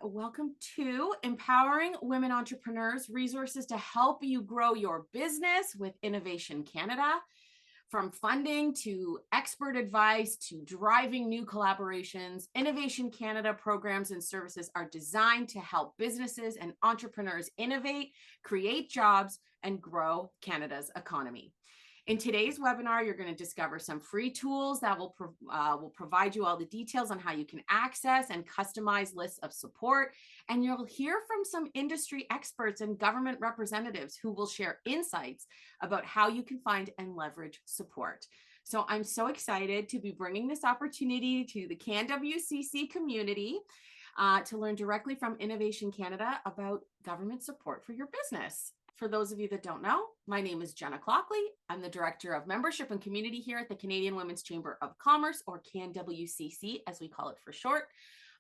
Welcome to Empowering Women Entrepreneurs, resources to help you grow your business with Innovation Canada. From funding to expert advice to driving new collaborations, Innovation Canada programs and services are designed to help businesses and entrepreneurs innovate, create jobs, and grow Canada's economy. In today's webinar, you're going to discover some free tools that will provide you all the details on how you can access and customize lists of support. And you'll hear from some industry experts and government representatives who will share insights about how you can find and leverage support. So I'm so excited to be bringing this opportunity to the CanWCC community to learn directly from Innovation Canada about government support for your business. For those of you that don't know, my name is Jenna Clockley. I'm the Director of Membership and Community here at the Canadian Women's Chamber of Commerce, or CanWCC, as we call it for short.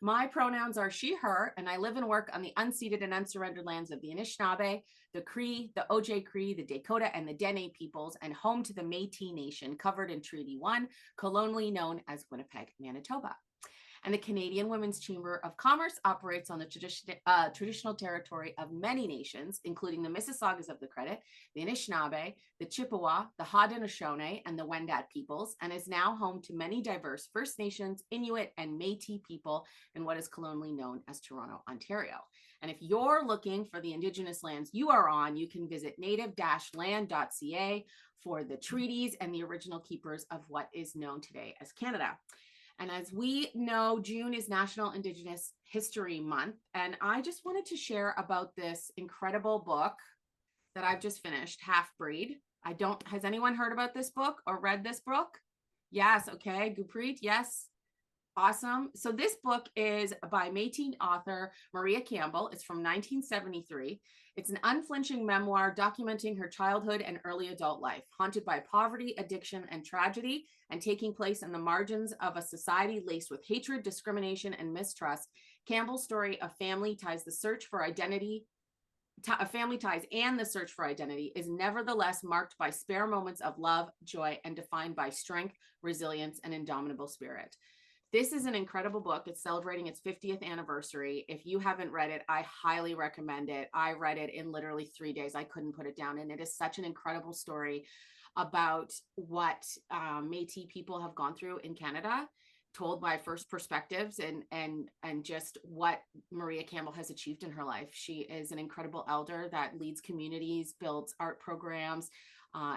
My pronouns are she, her, and I live and work on the unceded and unsurrendered lands of the Anishinaabe, the Cree, the Ojai Cree, the Dakota, and the Dene peoples, and home to the Métis Nation, covered in Treaty 1, colonially known as Winnipeg, Manitoba. And the Canadian Women's Chamber of Commerce operates on the traditional territory of many nations, including the Mississaugas of the Credit, the Anishinaabe, the Chippewa, the Haudenosaunee, and the Wendat peoples, and is now home to many diverse First Nations, Inuit, and Métis people in what is colonially known as Toronto, Ontario. And if you're looking for the Indigenous lands you are on, you can visit native-land.ca for the treaties and the original keepers of what is known today as Canada. And as we know, June is National Indigenous History Month. And I just wanted to share about this incredible book that I've just finished, Half Breed. Has anyone heard about this book or read this book? Yes. Okay. Gurpreet. Yes. Awesome. So this book is by Métis author Maria Campbell. It's from 1973. It's an unflinching memoir documenting her childhood and early adult life, haunted by poverty, addiction, and tragedy, and taking place in the margins of a society laced with hatred, discrimination, and mistrust. Campbell's story of family ties and the search for identity is nevertheless marked by spare moments of love, joy, and defined by strength, resilience, and indomitable spirit. This is an incredible book. It's celebrating its 50th anniversary. If you haven't read it, I highly recommend it. I read it in literally 3 days. I couldn't put it down. And it is such an incredible story about what Métis people have gone through in Canada, told by first perspectives, and just what Maria Campbell has achieved in her life. She is an incredible elder that leads communities, builds art programs,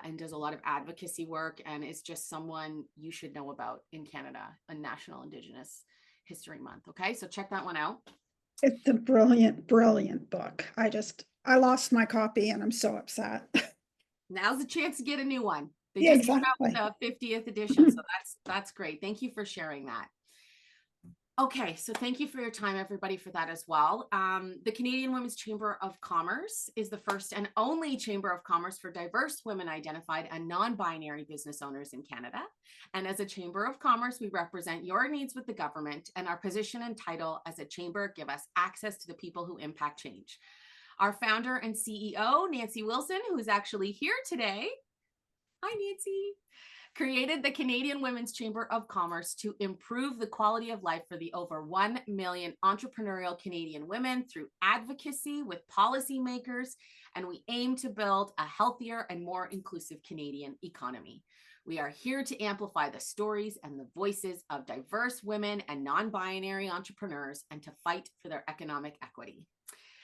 and does a lot of advocacy work, and is just someone you should know about in Canada, a National Indigenous History Month. Okay, so check that one out. It's a brilliant, brilliant book. I lost my copy and I'm so upset. Now's the chance to get a new one. They Yeah, just came out with exactly. the 50th edition, so that's great. Thank you for sharing that. Okay, so thank you for your time, everybody, for that as well. The Canadian Women's Chamber of Commerce is the first and only chamber of commerce for diverse women identified and non-binary business owners in Canada. And as a chamber of commerce, we represent your needs with the government, and our position and title as a chamber give us access to the people who impact change. Our founder and CEO, Nancy Wilson, who is actually here today. Hi, Nancy. Created the Canadian Women's Chamber of Commerce to improve the quality of life for the over 1 million entrepreneurial Canadian women through advocacy with policymakers, and we aim to build a healthier and more inclusive Canadian economy. We are here to amplify the stories and the voices of diverse women and non-binary entrepreneurs and to fight for their economic equity.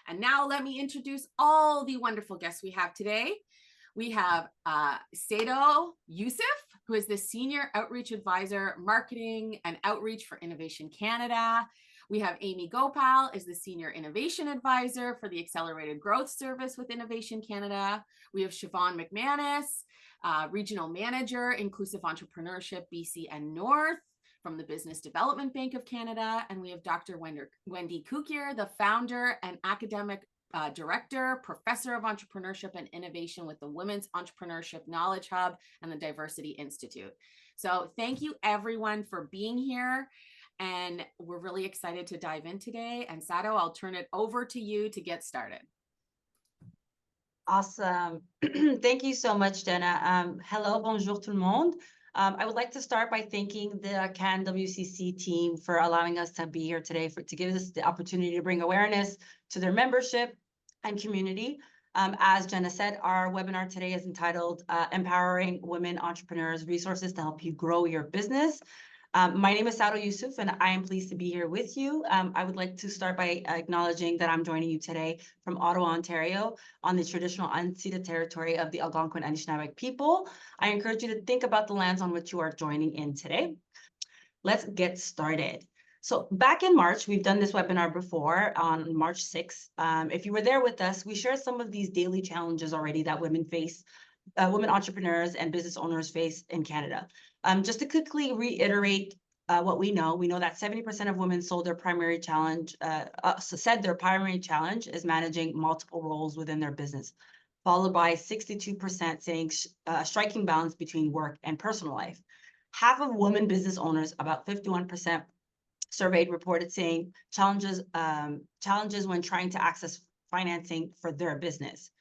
And now let me introduce all the wonderful guests we have today. We have Sado Youssef, who is the Senior Outreach Advisor, Marketing and Outreach for Innovation Canada. We have Amy Gopal, is the Senior Innovation Advisor for the Accelerated Growth Service with Innovation Canada. We have Siobhan McManus, Regional Manager, Inclusive Entrepreneurship, BC and North from the Business Development Bank of Canada. And we have Dr. Wendy Kukier, the founder and academic Director, Professor of Entrepreneurship and Innovation with the Women's Entrepreneurship Knowledge Hub and the Diversity Institute. So thank you everyone for being here. And we're really excited to dive in today. And Sado, I'll turn it over to you to get started. Awesome. Thank you so much, Jenna. Hello, bonjour tout le monde. I would like to start by thanking the CAN WCC team for allowing us to be here today to give us the opportunity to bring awareness to their membership and community. As Jenna said, our webinar today is entitled Empowering Women Entrepreneurs, Resources to Help You Grow Your Business. My name is Sado Yusuf, and I am pleased to be here with you. I would like to start by acknowledging that I'm joining you today from Ottawa, Ontario, on the traditional unceded territory of the Algonquin Anishinaabe people. I encourage you to think about the lands on which you are joining in today. Let's get started. So back in March, we've done this webinar before on March 6th. If you were there with us, we shared some of these daily challenges already that women face, women entrepreneurs and business owners face in Canada. Just to quickly reiterate what we know that 70% of women said their primary challenge is managing multiple roles within their business, followed by 62% saying striking balance between work and personal life. Half of women business owners, about 51%, surveyed reported saying challenges when trying to access financing for their business.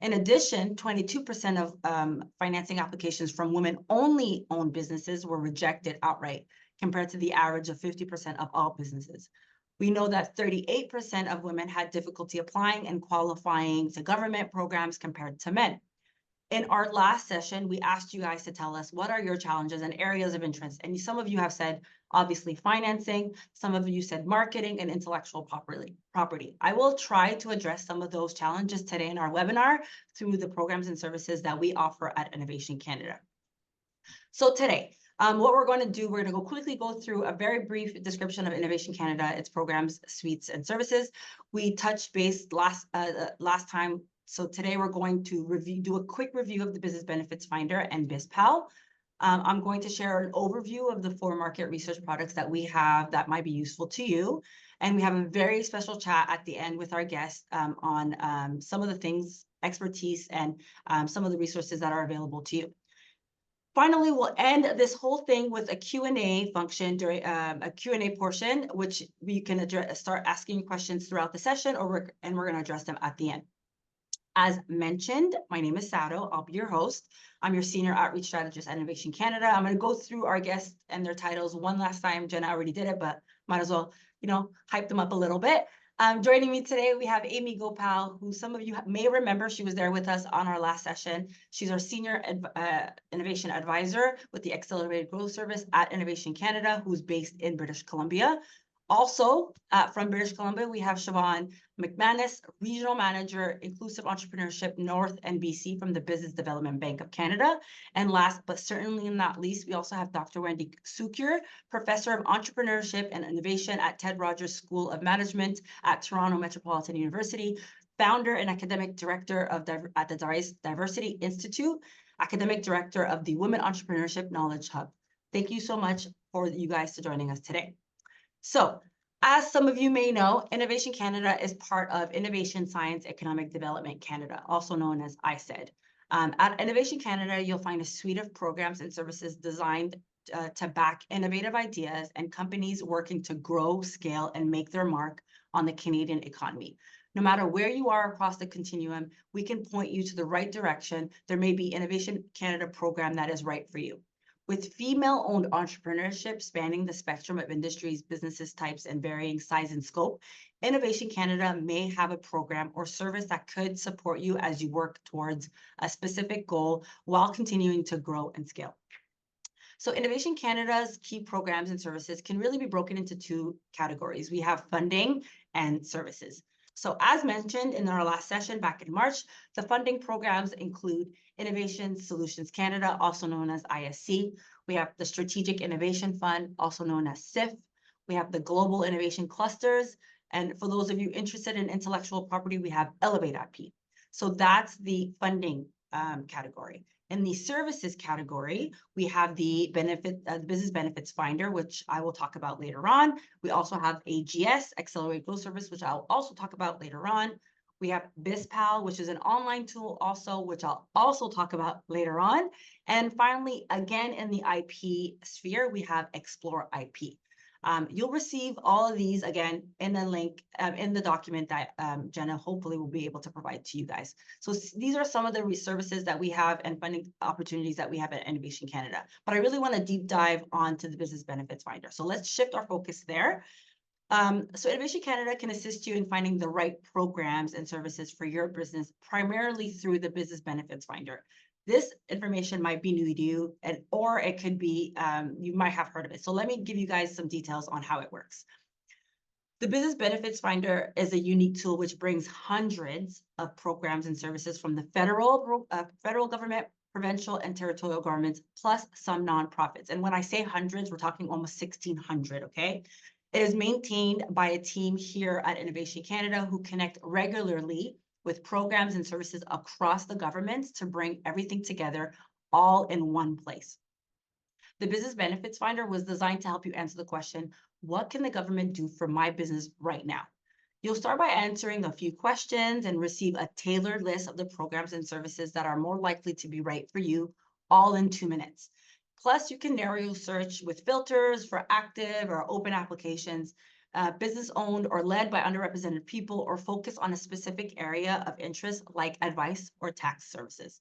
In addition, 22% of financing applications from women-only owned businesses were rejected outright, compared to the average of 50% of all businesses. We know that 38% of women had difficulty applying and qualifying to government programs compared to men. In our last session, we asked you guys to tell us what are your challenges and areas of interest. And some of you have said, obviously, financing. Some of you said marketing and intellectual property. I will try to address some of those challenges today in our webinar through the programs and services that we offer at Innovation Canada. So today, what we're going to do, we're going to quickly go through a very brief description of Innovation Canada, its programs, suites, and services. We touched base last time. So today we're going to do a quick review of the Business Benefits Finder and BizPal. I'm going to share an overview of the 4 market research products that we have that might be useful to you. And we have a very special chat at the end with our guests on some of the things, expertise, and some of the resources that are available to you. Finally, we'll end this whole thing with a Q&A function during a Q&A portion, which we can start asking questions throughout the session, and we're going to address them at the end. As mentioned, my name is Sado. I'll be your host. I'm your Senior Outreach Strategist at Innovation Canada. I'm going to go through our guests and their titles one last time. Jenna already did it, but might as well, hype them up a little bit. Joining me today, we have Amy Gopal, who some of you may remember. She was there with us on our last session. She's our Senior Innovation Advisor with the Accelerated Growth Service at Innovation Canada, who's based in British Columbia. Also, from British Columbia, we have Siobhan McManus, Regional Manager, Inclusive Entrepreneurship North and BC from the Business Development Bank of Canada. And last but certainly not least, we also have Dr. Wendy Sukur, Professor of Entrepreneurship and Innovation at Ted Rogers School of Management at Toronto Metropolitan University, founder and academic director at the Diversity Institute, academic director of the Women Entrepreneurship Knowledge Hub. Thank you so much for you guys to joining us today. So, as some of you may know, Innovation Canada is part of Innovation Science Economic Development Canada, also known as ISED. At Innovation Canada, you'll find a suite of programs and services designed to back innovative ideas and companies working to grow, scale, and make their mark on the Canadian economy. No matter where you are across the continuum, we can point you to the right direction. There may be Innovation Canada program that is right for you. With female-owned entrepreneurship spanning the spectrum of industries, businesses types, and varying size and scope, Innovation Canada may have a program or service that could support you as you work towards a specific goal while continuing to grow and scale. So Innovation Canada's key programs and services can really be broken into 2 categories. We have funding and services. So as mentioned in our last session back in March, the funding programs include Innovation Solutions Canada, also known as ISC. We have the Strategic Innovation Fund, also known as SIF. We have the Global Innovation Clusters. And for those of you interested in intellectual property, we have Elevate IP. So that's the funding category. In the services category, we have the Business Benefits Finder, which I will talk about later on. We also have AGS, Accelerated Growth Service, which I'll also talk about later on. We have BizPal, which is an online tool also, which I'll also talk about later on. And finally, again, in the IP sphere, we have Explore IP. You'll receive all of these again in the link in the document that Jenna hopefully will be able to provide to you guys. So these are some of the services that we have and funding opportunities that we have at Innovation Canada. But I really want to deep dive onto the Business Benefits Finder. So let's shift our focus there. So Innovation Canada can assist you in finding the right programs and services for your business, primarily through the Business Benefits Finder. This information might be new to you, or it could be, you might have heard of it. So let me give you guys some details on how it works. The Business Benefits Finder is a unique tool which brings hundreds of programs and services from the federal government, provincial and territorial governments, plus some nonprofits. And when I say hundreds, we're talking almost 1,600, okay? It is maintained by a team here at Innovation Canada who connect regularly with programs and services across the governments to bring everything together all in one place. The Business Benefits Finder was designed to help you answer the question, what can the government do for my business right now? You'll start by answering a few questions and receive a tailored list of the programs and services that are more likely to be right for you, all in 2 minutes. Plus, you can narrow your search with filters for active or open applications, business owned or led by underrepresented people, or focus on a specific area of interest like advice or tax services.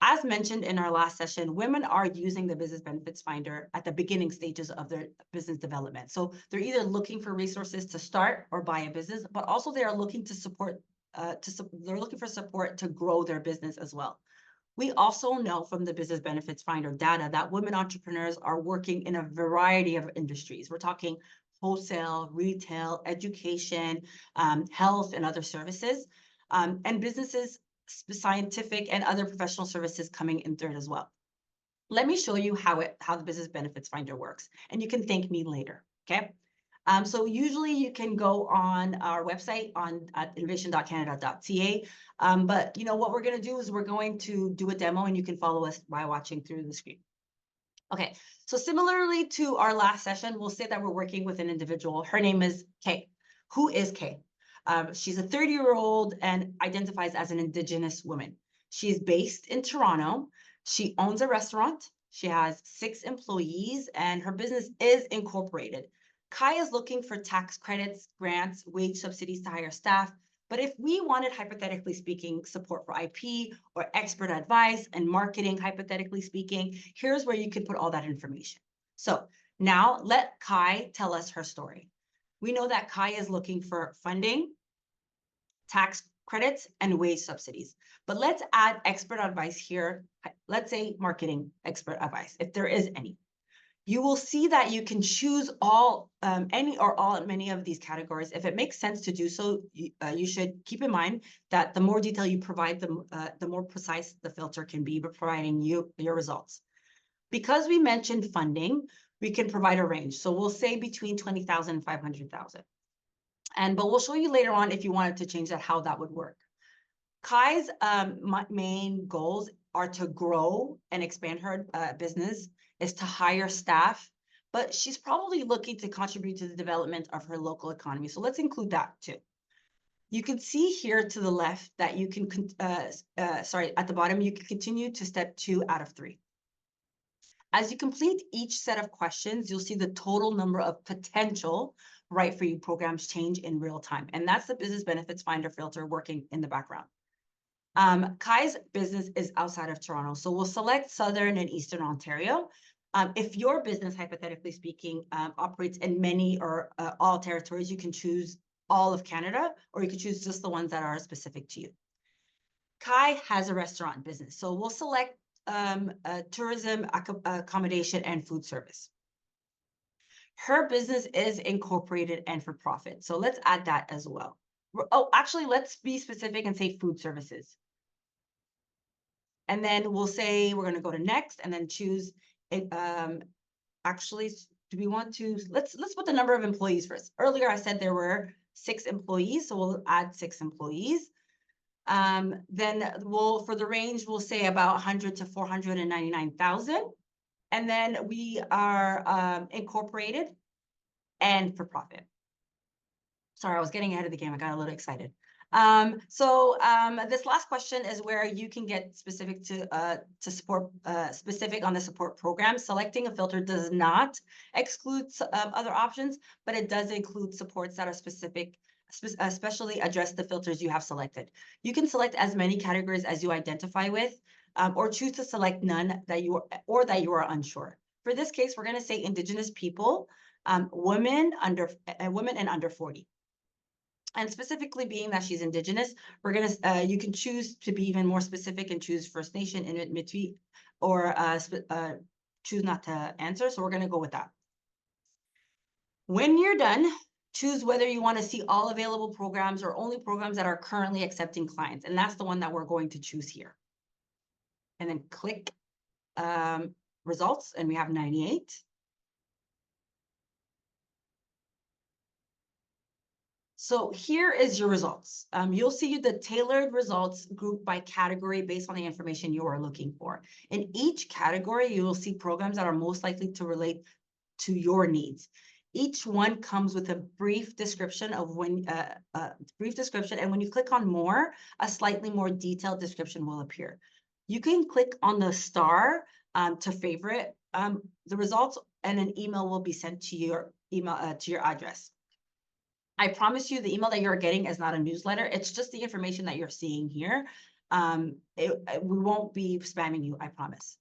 As mentioned in our last session, women are using the Business Benefits Finder at the beginning stages of their business development. So they're either looking for resources to start or buy a business, but also they are looking to support, they're looking for support to grow their business as well. We also know from the Business Benefits Finder data that women entrepreneurs are working in a variety of industries. We're talking wholesale, retail, education, health, and other services, and businesses, scientific and other professional services coming in third as well. Let me show you how the Business Benefits Finder works, and you can thank me later, okay? So usually you can go on our website at innovation.canada.ca. But what we're going to do is we're going to do a demo, and you can follow us by watching through the screen. Okay, so similarly to our last session, we'll say that we're working with an individual. Her name is Kay. Who is Kay? She's a 30-year-old and identifies as an Indigenous woman. She's based in Toronto. She owns a restaurant. She has 6 employees, and her business is incorporated. Kai is looking for tax credits, grants, wage subsidies to hire staff. But if we wanted, hypothetically speaking, support for IP or expert advice and marketing, hypothetically speaking, here's where you can put all that information. So now let Kai tell us her story. We know that Kai is looking for funding, tax credits, and wage subsidies. But let's add expert advice here. Let's say marketing expert advice, if there is any. You will see that you can choose any or all many of these categories. If it makes sense to do so, you should keep in mind that the more detail you provide, the more precise the filter can be, providing you your results. Because we mentioned funding, we can provide a range. So we'll say between 20,000 and 500,000. But we'll show you later on, if you wanted to change that, how that would work. Kai's main goals are to grow and expand her business, is to hire staff, but she's probably looking to contribute to the development of her local economy. So let's include that too. You can see here to the left that you can, at the bottom, you can continue to step 2 out of 3. As you complete each set of questions, you'll see the total number of potential right for you programs change in real time. And that's the Business Benefits Finder filter working in the background. Kai's business is outside of Toronto, so we'll select Southern and Eastern Ontario. If your business, hypothetically speaking, operates in many or all territories, you can choose all of Canada, or you could choose just the ones that are specific to you. Kai has a restaurant business, so we'll select tourism, accommodation, and food service. Her business is incorporated and for profit, so let's add that as well. Oh, actually, let's be specific and say food services. And then we'll say we're going to go to next and then choose it. Actually, do we want to, let's put the number of employees first. Earlier, I said there were 6 employees, so we'll add 6 employees. Then for the range, we'll say about 100 to 499,000. And then we are incorporated and for profit. Sorry, I was getting ahead of the game. I got a little excited. This last question is where you can get specific to support specific on the support program. Selecting a filter does not exclude other options, but it does include supports that are specific, especially address the filters you have selected. You can select as many categories as you identify with, or choose to select none that you are unsure. For this case, we're going to say Indigenous people, women and under 40. And specifically being that she's Indigenous, we're gonna you can choose to be even more specific and choose First Nation, Inuit, Métis, or choose not to answer. So we're gonna go with that. When you're done, choose whether you want to see all available programs or only programs that are currently accepting clients, and that's the one that we're going to choose here. And then click results, and we have 98. So here is your results. You'll see the tailored results grouped by category based on the information you are looking for. In each category, you will see programs that are most likely to relate to your needs. Each one comes with a brief description of and when you click on more, a slightly more detailed description will appear. You can click on the star to favorite the results, and an email will be sent to your email to your address. I promise you the email that you're getting is not a newsletter. It's just the information that you're seeing here. We won't be spamming you, I promise.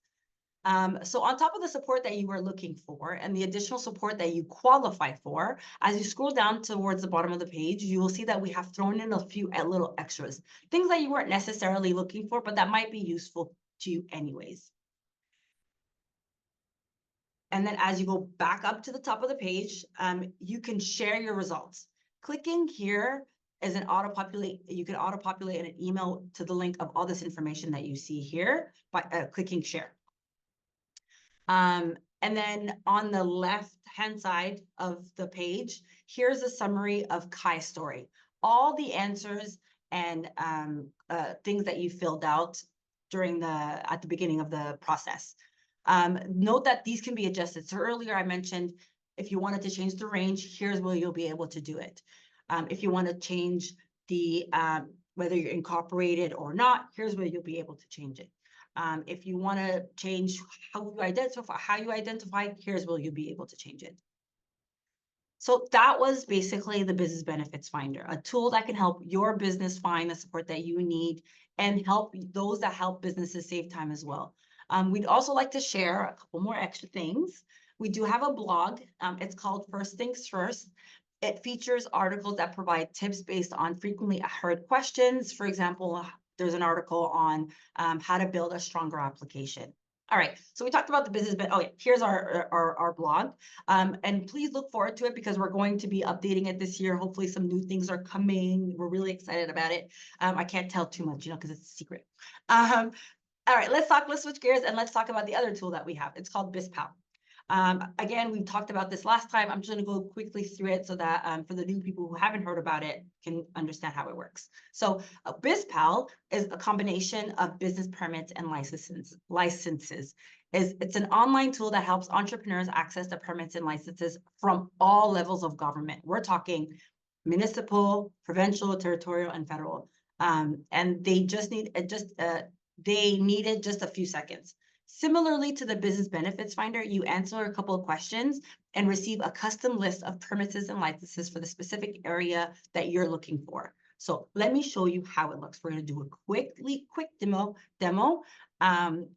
So on top of the support that you were looking for and the additional support that you qualify for, as you scroll down towards the bottom of the page, you will see that we have thrown in a few little extras, things that you weren't necessarily looking for, but that might be useful to you anyways. And then as you go back up to the top of the page, you can share your results. Clicking here is an auto-populate. You can auto-populate an email to the link of all this information that you see here by clicking share. And then on the left-hand side of the page, here's a summary of Kai's story. All the answers and things that you filled out at the beginning of the process. Note that these can be adjusted. So earlier I mentioned if you wanted to change the range, here's where you'll be able to do it. If you want to change the whether you're incorporated or not, here's where you'll be able to change it. If you want to change how you identify, here's where you'll be able to change it. So that was basically the Business Benefits Finder, a tool that can help your business find the support that you need and help those that help businesses save time as well. We'd also like to share a couple more extra things. We do have a blog. It's called First Things First. It features articles that provide tips based on frequently heard questions. For example, there's an article on how to build a stronger application. All right, so we talked about the business, but here's our blog. And please look forward to it because we're going to be updating it this year. Hopefully some new things are coming. We're really excited about it. I can't tell too much, because it's a secret. All right, let's switch gears and let's talk about the other tool that we have. It's called BizPal. Again, we talked about this last time. I'm just going to go quickly through it so that for the new people who haven't heard about it can understand how it works. So BizPal is a combination of business permits and licenses. It's an online tool that helps entrepreneurs access the permits and licenses from all levels of government. We're talking municipal, provincial, territorial, and federal. And they needed just a few seconds. Similarly to the Business Benefits Finder, you answer a couple of questions and receive a custom list of permits and licenses for the specific area that you're looking for. So let me show you how it looks. We're going to do a quick demo, and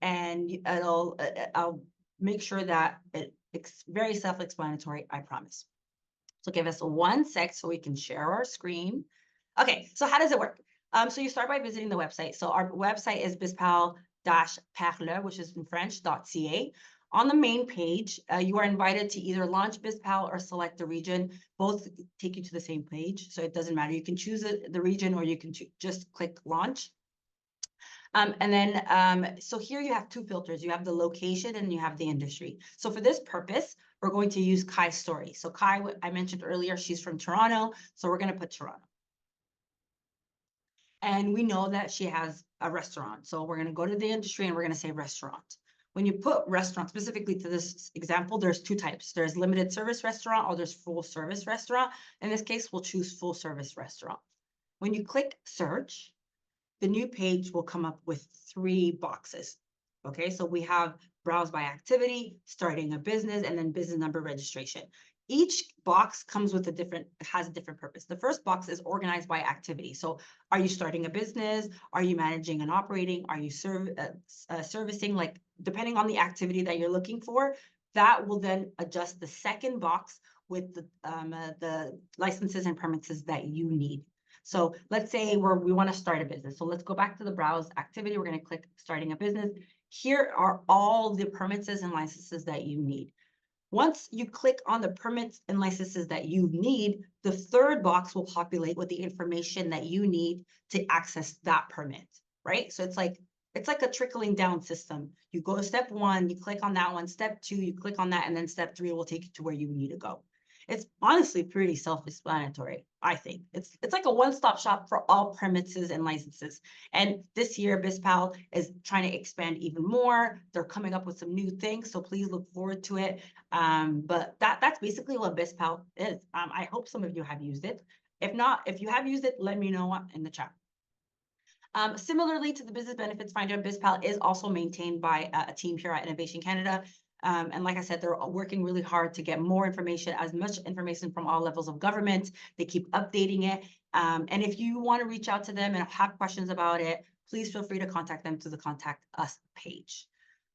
I'll make sure that it's very self-explanatory, I promise. So give us 1 sec so we can share our screen. Okay, so how does it work? So you start by visiting the website. So our website is bizpal-parle, which is in French, .ca. On the main page, you are invited to either launch BizPal or select a region. Both take you to the same page, so it doesn't matter. You can choose the region or you can just click launch. And then, so here you have 2 filters. You have the location and you have the industry. So for this purpose, we're going to use Kai's story. So Kai, I mentioned earlier, she's from Toronto. So we're going to put Toronto. And we know that she has a restaurant. So we're going to go to the industry and we're going to say restaurant. When you put restaurant specifically to this example, there's 2 types. There's limited service restaurant or there's full service restaurant. In this case, we'll choose full service restaurant. When you click search, the new page will come up with 3 boxes. Okay, so we have browse by activity, starting a business, and then business number registration. Each box comes with has a different purpose. The first box is organized by activity. So are you starting a business? Are you managing and operating? Are you servicing? Like, depending on the activity that you're looking for, that will then adjust the second box with the licenses and permits that you need. So let's say we want to start a business. So let's go back to the browse activity. We're going to click starting a business. Here are all the permits and licenses that you need. Once you click on the permits and licenses that you need, the third box will populate with the information that you need to access that permit, right? So it's like a trickling down system. You go to step 1, you click on that one, step 2, you click on that, and then step 3 will take you to where you need to go. It's honestly pretty self-explanatory, I think. It's like a one-stop shop for all permits and licenses. And this year, BizPal is trying to expand even more. They're coming up with some new things, so please look forward to it. But that's basically what BizPal is. I hope some of you have used it. If not, if you have used it, let me know in the chat. Similarly to the Business Benefits Finder, BizPal is also maintained by a team here at Innovation Canada. And like I said, they're working really hard to get more information, as much information from all levels of government. They keep updating it. And if you want to reach out to them and have questions about it, please feel free to contact them through the Contact Us page.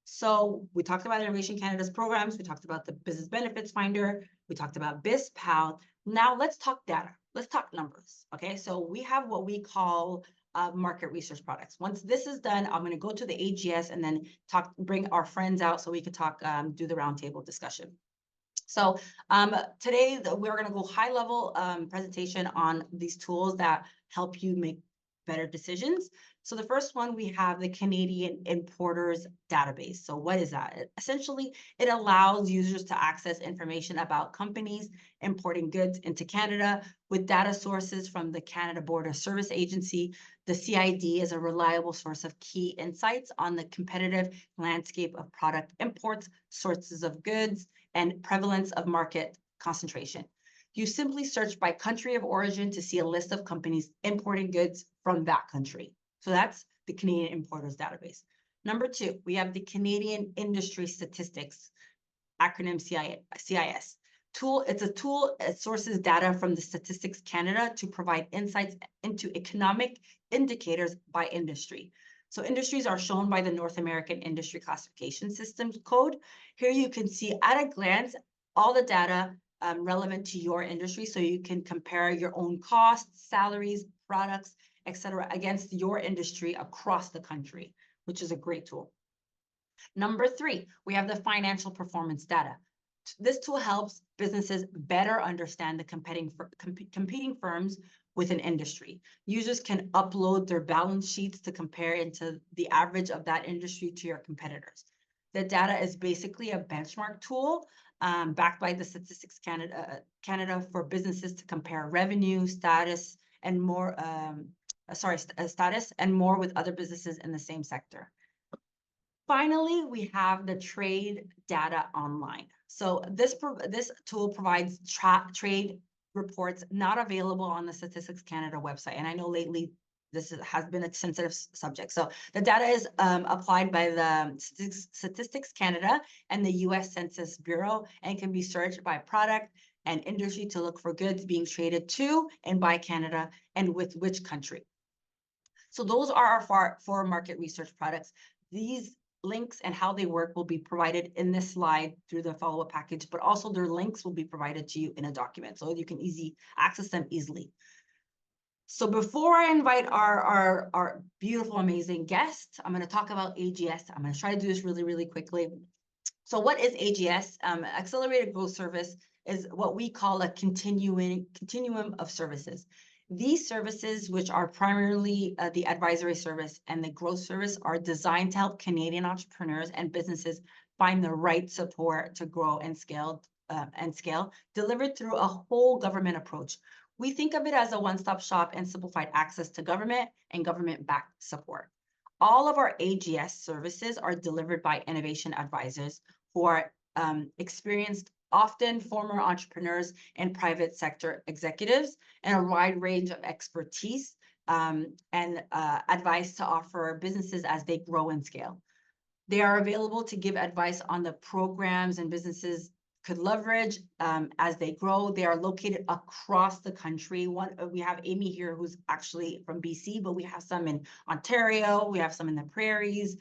So we talked about Innovation Canada's programs. We talked about the Business Benefits Finder. We talked about BizPal. Now let's talk data. Let's talk numbers. Okay, so we have what we call market research products. Once this is done, I'm going to go to the AGS and then bring our friends out so we can talk, do the roundtable discussion. So today we're going to go high level presentation on these tools that help you make better decisions. So the first one, we have the Canadian Importers Database. So what is that? Essentially, it allows users to access information about companies importing goods into Canada with data sources from the Canada Border Service Agency. The CID is a reliable source of key insights on the competitive landscape of product imports, sources of goods, and prevalence of market concentration. You simply search by country of origin to see a list of companies importing goods from that country. So that's the Canadian Importers Database. Number 2, we have the Canadian Industry Statistics, acronym CIS. It's a tool that sources data from the Statistics Canada to provide insights into economic indicators by industry. So industries are shown by the North American Industry Classification Systems Code. Here you can see at a glance all the data relevant to your industry, so you can compare your own costs, salaries, products, etc., against your industry across the country, which is a great tool. Number 3, we have the financial performance data. This tool helps businesses better understand the competing firms within industry. Users can upload their balance sheets to compare into the average of that industry to your competitors. The data is basically a benchmark tool backed by the Statistics Canada for businesses to compare revenue, status, and more. Status and more with other businesses in the same sector. Finally, we have the Trade Data Online. So this tool provides trade reports not available on the Statistics Canada website. And I know lately this has been a sensitive subject. So the data is applied by the Statistics Canada and the US Census Bureau, and can be searched by product and industry to look for goods being traded to and by Canada and with which country. So those are our 4 market research products. These links and how they work will be provided in this slide through the follow-up package, but also their links will be provided to you in a document, so you can access them easily. So before I invite our beautiful, amazing guest, I'm going to talk about AGS. I'm going to try to do this really, really quickly. So what is AGS? Accelerated Growth Service is what we call a continuum of services. These services, which are primarily the advisory service and the growth service, are designed to help Canadian entrepreneurs and businesses find the right support to grow and scale, delivered through a whole government approach. We think of it as a one-stop shop and simplified access to government and government-backed support. All of our AGS services are delivered by innovation advisors who are experienced often former entrepreneurs and private sector executives, and a wide range of expertise and advice to offer businesses as they grow and scale. They are available to give advice on the programs and businesses could leverage as they grow. They are located across the country. We have Amy here, who's actually from BC, but we have some in Ontario. We have some in the prairies.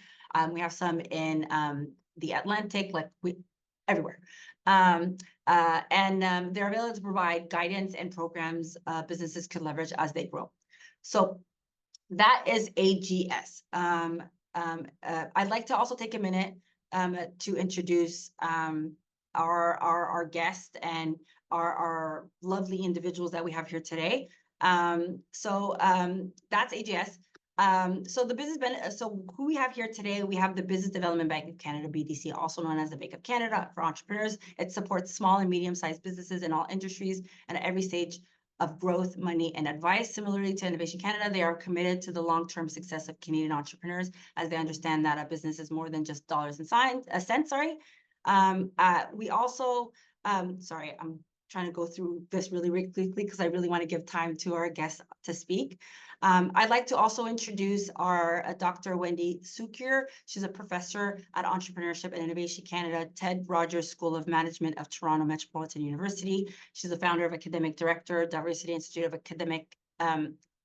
We have some in the Atlantic, everywhere. They're available to provide guidance and programs businesses could leverage as they grow. So that is AGS. I'd like to also take a minute to introduce our guest and our lovely individuals that we have here today. That's AGS. So who we have here today, we have the Business Development Bank of Canada, BDC, also known as the Bank of Canada for Entrepreneurs. It supports small and medium-sized businesses in all industries and at every stage of growth, money, and advice. Similarly to Innovation Canada, they are committed to the long-term success of Canadian entrepreneurs, as they understand that a business is more than just dollars and cents. We also, sorry, I'm trying to go through this really quickly because I really want to give time to our guests to speak. I'd like to also introduce our Dr. Wendy Sukier. She's a professor at Entrepreneurship and Innovation Canada, Ted Rogers School of Management of Toronto Metropolitan University. She's the founder of Academic Director, Diversity Institute of Academic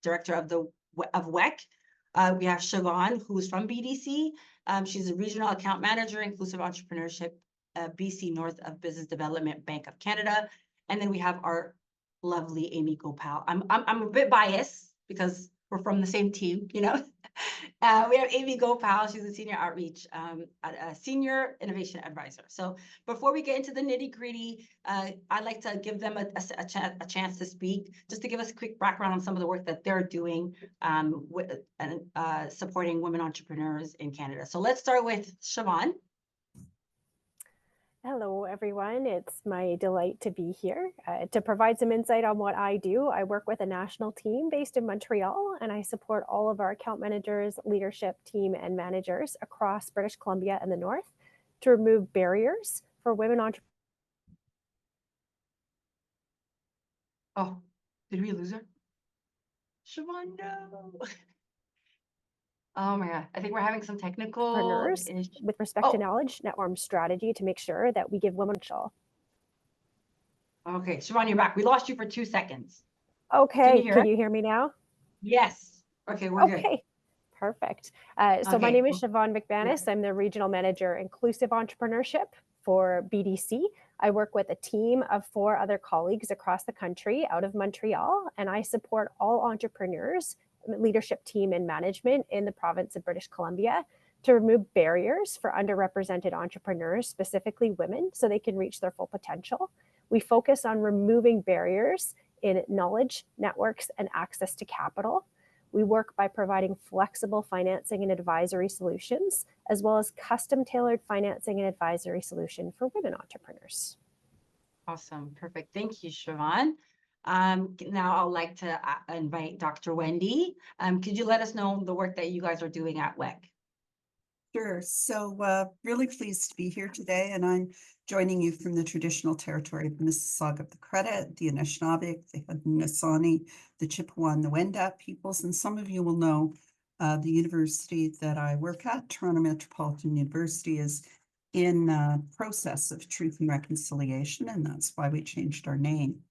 Director of WEC. We have Siobhan, who's from BDC. She's a Regional Account Manager, Inclusive Entrepreneurship, BC North of Business Development Bank of Canada. And then we have our lovely Amy Gopal. I'm a bit biased because we're from the same team, you know. We have Amy Gopal. She's a senior outreach, a senior innovation advisor. So before we get into the nitty gritty, I'd like to give them a chance to speak, just to give us a quick background on some of the work that they're doing supporting women entrepreneurs in Canada. So let's start with Siobhan. Hello, everyone. It's my delight to be here to provide some insight on what I do. I work with a national team based in Montreal, and I support all of our account managers, leadership team, and managers across British Columbia and the North to remove barriers for women entrepreneurs. Oh, did we lose her? Siobhan, no. Oh my God, I think we're having some technical issues. With respect to knowledge, network strategy to make sure that we give women a shot. Okay, Siobhan, you're back. We lost you for 2 seconds. Okay, can you hear me now? Yes. Okay, we're good. Okay, perfect. So my name is Siobhan McManus. Yeah. I'm the Regional Manager, Inclusive Entrepreneurship for BDC. I work with a team of 4 other colleagues across the country out of Montreal, and I support all entrepreneurs, leadership team and management in the province of British Columbia to remove barriers for underrepresented entrepreneurs, specifically women, so they can reach their full potential. We focus on removing barriers in knowledge, networks, and access to capital. We work by providing flexible financing and advisory solutions, as well as custom-tailored financing and advisory solution for women entrepreneurs. Awesome, perfect. Thank you, Siobhan. Now I'd like to invite Dr. Wendy. Could you let us know the work that you guys are doing at WEC? Sure. So really pleased to be here today, and I'm joining you from the traditional territory of the Mississauga of the Credit, the Anishinaabe, the Haudenosaunee, the Chippewa, and the Wendat peoples. And some of you will know the university that I work at, Toronto Metropolitan University, is in process of truth and reconciliation, and that's why we changed our name.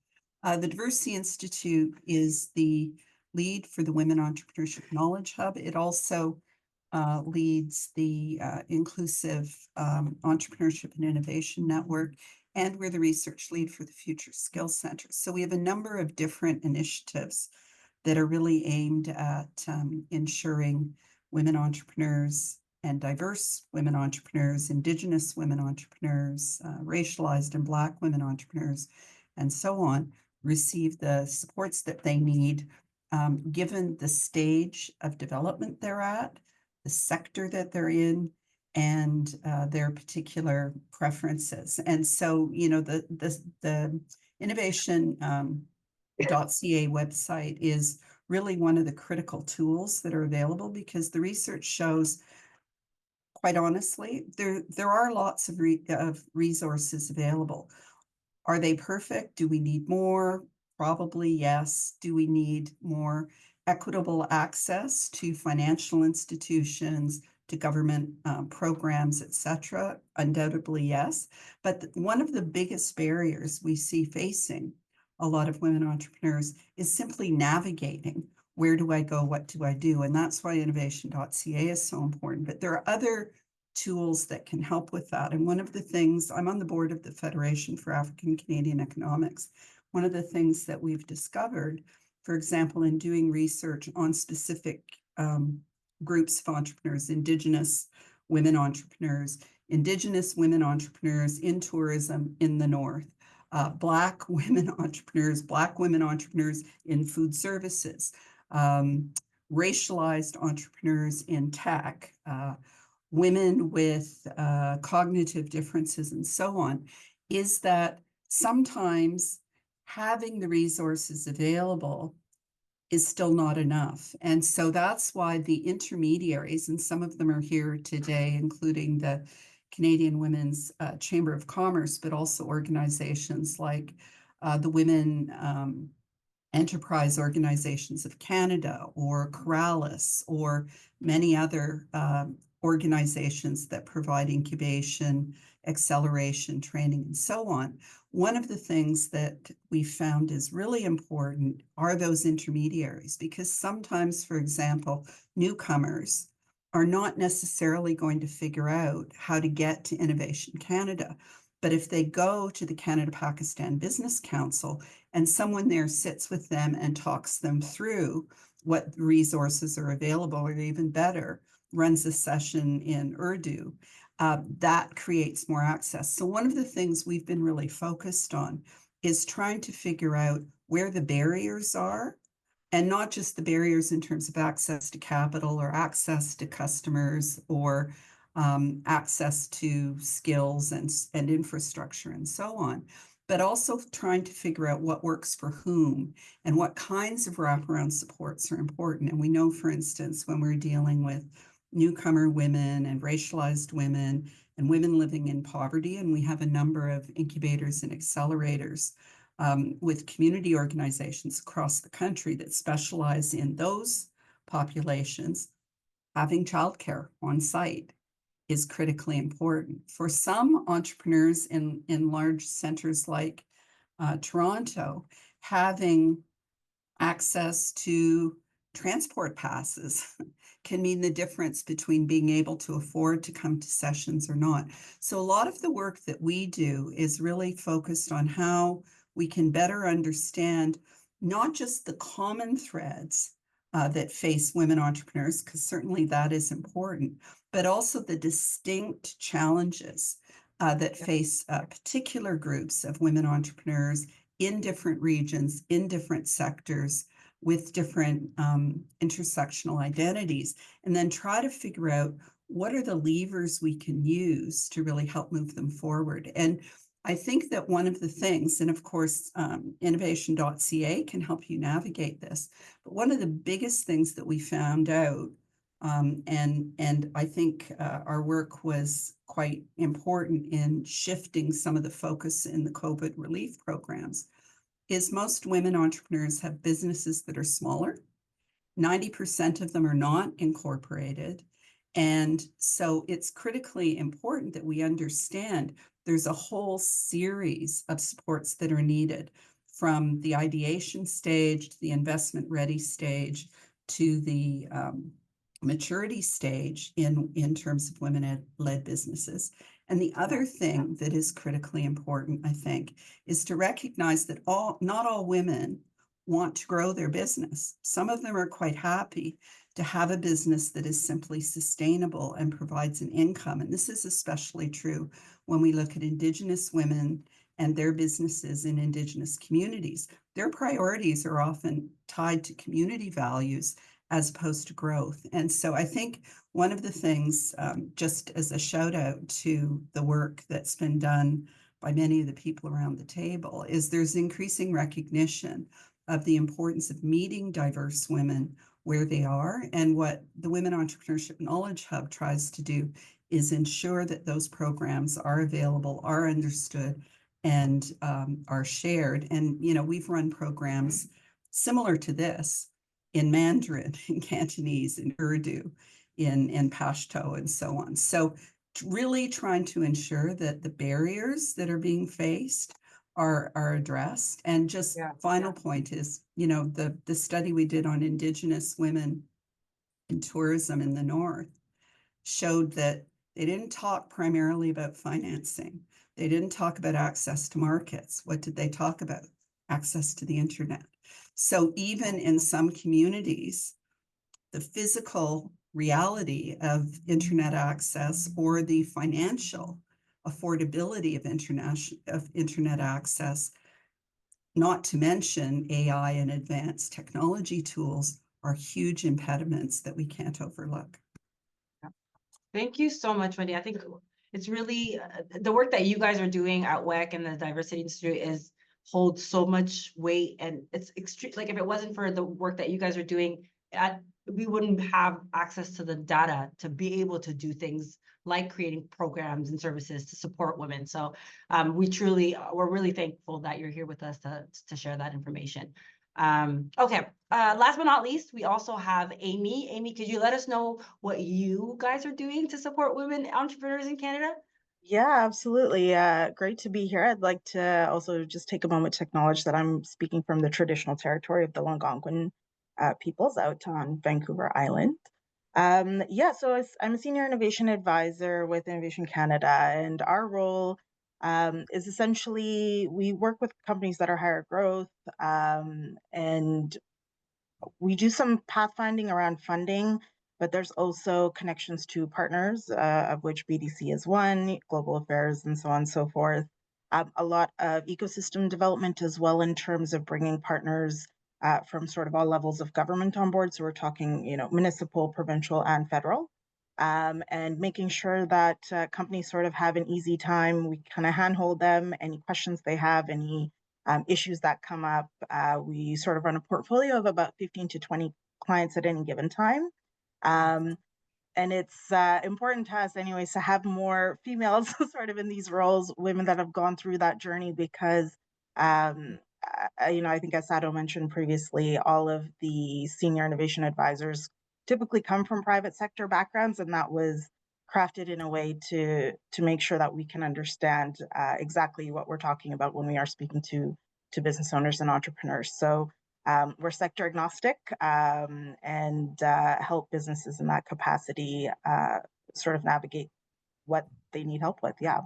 The Diversity Institute is the lead for the Women Entrepreneurship Knowledge Hub. It also leads the Inclusive Entrepreneurship and Innovation Network, and we're the research lead for the Future Skills Center. So we have a number of different initiatives that are really aimed at ensuring women entrepreneurs and diverse women entrepreneurs, Indigenous women entrepreneurs, racialized and Black women entrepreneurs, and so on, receive the supports that they need, given the stage of development they're at, the sector that they're in, and their particular preferences. And so, you know, the innovation.ca website is really one of the critical tools that are available, because the research shows, quite honestly, there are lots of resources available. Are they perfect? Do we need more? Probably yes. Do we need more equitable access to financial institutions, to government programs, etc.? Undoubtedly, yes. But one of the biggest barriers we see facing a lot of women entrepreneurs is simply navigating. Where do I go? What do I do? And that's why innovation.ca is so important. But there are other tools that can help with that. And one of the things, I'm on the board of the Federation for African Canadian Economics. One of the things that we've discovered, for example, in doing research on specific groups of entrepreneurs, Indigenous women entrepreneurs in tourism in the North, Black women entrepreneurs in food services, racialized entrepreneurs in tech, women with cognitive differences and so on, is that sometimes having the resources available is still not enough. And so that's why the intermediaries, and some of them are here today, including the Canadian Women's Chamber of Commerce, but also organizations like the Women Enterprise Organizations of Canada, or Corrales, or many other organizations that provide incubation, acceleration, training, and so on. One of the things that we found is really important are those intermediaries, because sometimes, for example, newcomers are not necessarily going to figure out how to get to Innovation Canada. But if they go to the Canada-Pakistan Business Council and someone there sits with them and talks them through what resources are available, or even better, runs a session in Urdu, that creates more access. So one of the things we've been really focused on is trying to figure out where the barriers are, and not just the barriers in terms of access to capital or access to customers or access to skills and infrastructure and so on, but also trying to figure out what works for whom and what kinds of wraparound supports are important. And we know, for instance, when we're dealing with newcomer women and racialized women and women living in poverty, and we have a number of incubators and accelerators with community organizations across the country that specialize in those populations, having childcare on site is critically important. For some entrepreneurs in large centers like Toronto, having access to transport passes can mean the difference between being able to afford to come to sessions or not. So a lot of the work that we do is really focused on how we can better understand not just the common threads that face women entrepreneurs, because certainly that is important, but also the distinct challenges that face particular groups of women entrepreneurs in different regions, in different sectors, with different intersectional identities, and then try to figure out what are the levers we can use to really help move them forward. And I think that one of the things, and of course, innovation.ca can help you navigate this, but one of the biggest things that we found out, and I think our work was quite important in shifting some of the focus in the COVID relief programs, is most women entrepreneurs have businesses that are smaller. 90% of them are not incorporated. And so it's critically important that we understand there's a whole series of supports that are needed, from the ideation stage to the investment ready stage to the maturity stage in terms of women-led businesses. And the other thing that is critically important, I think, is to recognize that not all women want to grow their business. Some of them are quite happy to have a business that is simply sustainable and provides an income. And this is especially true when we look at Indigenous women and their businesses in Indigenous communities. Their priorities are often tied to community values as opposed to growth. And so I think one of the things, just as a shout out to the work that's been done by many of the people around the table, is there's increasing recognition of the importance of meeting diverse women where they are. And what the Women Entrepreneurship Knowledge Hub tries to do is ensure that those programs are available, are understood, and are shared. And, you know, we've run programs similar to this in Mandarin, in Cantonese, in Urdu, in Pashto, and so on. So really trying to ensure that the barriers that are being faced are addressed. And just final point is, you know, the study we did on Indigenous women in tourism in the North showed that they didn't talk primarily about financing. They didn't talk about access to markets. What did they talk about? Access to the internet. So even in some communities, the physical reality of internet access or the financial affordability of internet access, not to mention AI and advanced technology tools, are huge impediments that we can't overlook. Thank you so much, Wendy. I think it's really the work that you guys are doing at WEC and the Diversity Institute holds so much weight, and it's extreme. Like if it wasn't for the work that you guys are doing, we wouldn't have access to the data to be able to do things like creating programs and services to support women. So we're really thankful that you're here with us to share that information. Okay, last but not least, we also have Amy. Amy, could you let us know what you guys are doing to support women entrepreneurs in Canada? Yeah, absolutely. Great to be here. I'd like to also just take a moment to acknowledge that I'm speaking from the traditional territory of the Algonquin peoples out on Vancouver Island. So I'm a senior innovation advisor with Innovation Canada, and our role is essentially we work with companies that are higher growth, and we do some pathfinding around funding, but there's also connections to partners, of which BDC is one, global affairs, and so on and so forth. A lot of ecosystem development as well in terms of bringing partners from sort of all levels of government on board. So we're talking, municipal, provincial, and federal, and making sure that companies sort of have an easy time. We kind of handhold them, any questions they have, any issues that come up. We sort of run a portfolio of about 15 to 20 clients at any given time. And it's important to us anyways to have more females sort of in these roles, women that have gone through that journey, because I think as Sado mentioned previously, all of the senior innovation advisors typically come from private sector backgrounds, and that was crafted in a way to make sure that we can understand exactly what we're talking about when we are speaking to business owners and entrepreneurs. So we're sector agnostic, and help businesses in that capacity sort of navigate what they need help with. Yeah.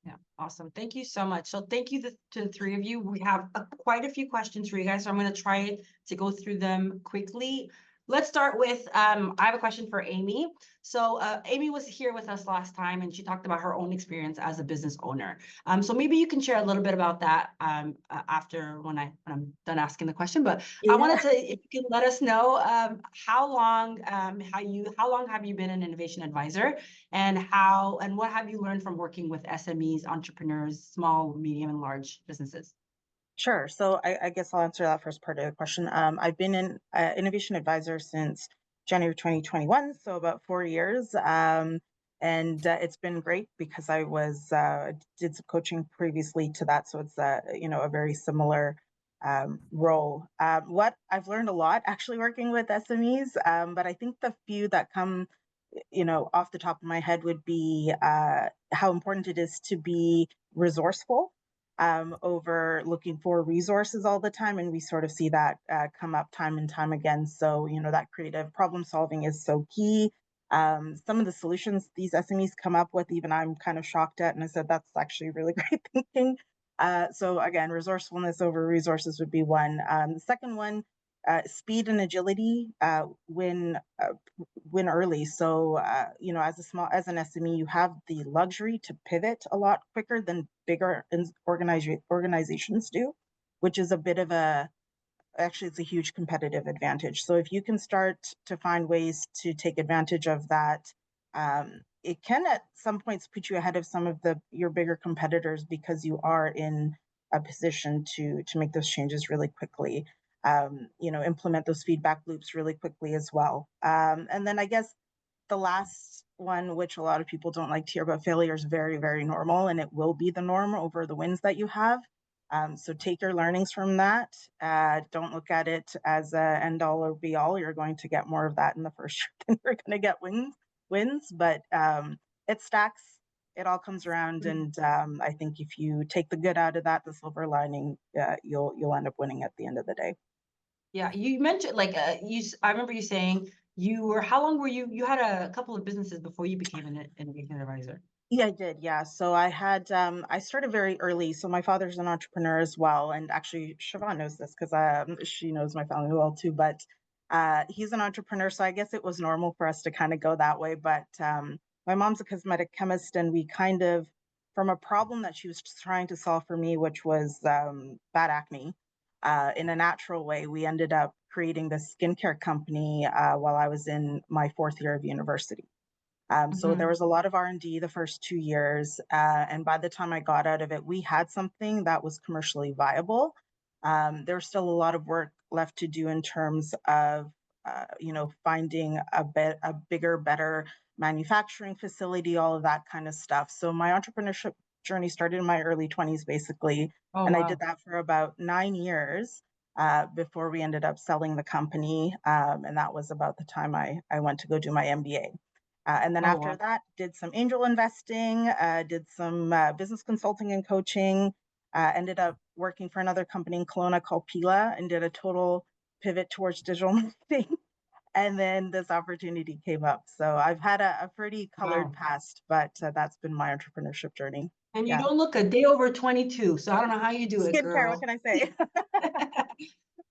Yeah, awesome. Thank you so much. So thank you to the three of you. We have quite a few questions for you guys, so I'm going to try to go through them quickly. Let's start with, I have a question for Amy. So Amy was here with us last time, and she talked about her own experience as a business owner. So maybe you can share a little bit about that after when I'm done asking the question. But Yeah. I wanted to, if you can let us know how long have you been an innovation advisor, and what have you learned from working with SMEs, entrepreneurs, small, medium, and large businesses? Sure. So I guess I'll answer that first part of the question. I've been an innovation advisor since January 2021, so about 4 years. And it's been great because I did some coaching previously to that, so it's a very similar role. What I've learned a lot actually working with SMEs, but I think the few that come, off the top of my head would be how important it is to be resourceful. Over looking for resources all the time. And we sort of see that come up time and time again. So, that creative problem solving is so key. Some of the solutions these SMEs come up with, even I'm kind of shocked at. And I said, that's actually really great thinking. So again, resourcefulness over resources would be one. The second one, speed and agility, win early. So, as an SME, you have the luxury to pivot a lot quicker than bigger organizations do, which is it's a huge competitive advantage. So if you can start to find ways to take advantage of that, it can at some points put you ahead of some of your bigger competitors, because you are in a position to make those changes really quickly. Implement those feedback loops really quickly as well. And then I guess the last one which a lot of people don't like to hear, but failure is very, very normal, and it will be the norm over the wins that you have. So take your learnings from that. Don't look at it as a end all or be all. You're going to get more of that in the first year than you're going to get wins, but it stacks. It all comes around, and I think if you take the good out of that, the silver lining, you'll end up winning at the end of the day. Yeah, you mentioned like I remember you saying how long were you had a couple of businesses before you became an innovation advisor? Yeah, I did. Yeah. So I had, I started very early. So my father's an entrepreneur as well. And actually, Siobhan knows this because she knows my family well too. But he's an entrepreneur. So I guess it was normal for us to kind of go that way. But my mom's a cosmetic chemist, and we kind of, from a problem that she was trying to solve for me, which was bad acne, in a natural way, we ended up creating this skincare company while I was in my 4th year of university. So there was a lot of R&D the first 2 years, and by the time I got out of it, we had something that was commercially viable. There's still a lot of work left to do in terms of, finding a bigger, better manufacturing facility, all of that kind of stuff. So my entrepreneurship journey started in my early 20s, basically, Oh, and I wow. did that for about 9 years before we ended up selling the company, and that was about the time I went to go do my MBA. And then Oh, after wow. that, did some angel investing, did some business consulting and coaching, ended up working for another company in Kelowna called Pila, and did a total pivot towards digital marketing. And then this opportunity came up. So I've had a pretty colored Wow. past, but that's been my entrepreneurship journey. And you Yeah. don't look a day over 22, so I don't know how you do it, Skincare, what girl. can I say?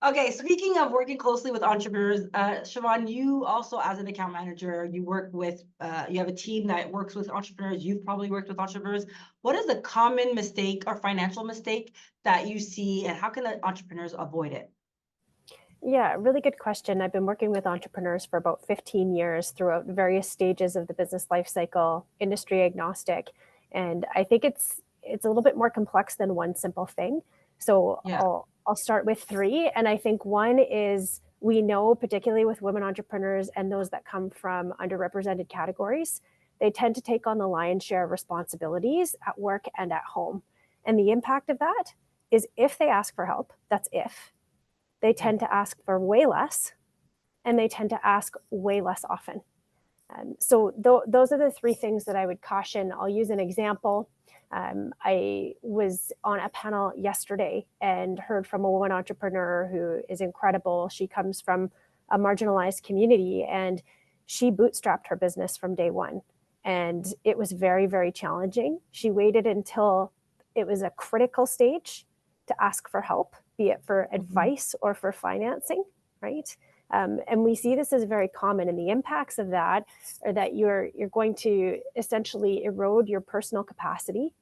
Okay, speaking of working closely with entrepreneurs, Siobhan, you also, as an account manager, you work with, you have a team that works with entrepreneurs. You've probably worked with entrepreneurs. What is the common mistake or financial mistake that you see, and how can the entrepreneurs avoid it? Yeah, really good question. I've been working with entrepreneurs for about 15 years throughout various stages of the business life cycle, industry agnostic. And I think it's a little bit more complex than one simple thing. So Yeah. I'll start with 3. And I think one is, we know, particularly with women entrepreneurs and those that come from underrepresented categories, they tend to take on the lion's share of responsibilities at work and at home. And the impact of that is, if they ask for help, that's if, they tend to ask for way less, and they tend to ask way less often. So those are the 3 things that I would caution. I'll use an example. I was on a panel yesterday and heard from a woman entrepreneur who is incredible. She comes from a marginalized community, and she bootstrapped her business from day one. And it was very, very challenging. She waited until it was a critical stage to ask for help, be it for advice or for financing, right? And we see this as very common, and the impacts of that are that you're going to essentially erode your personal capacity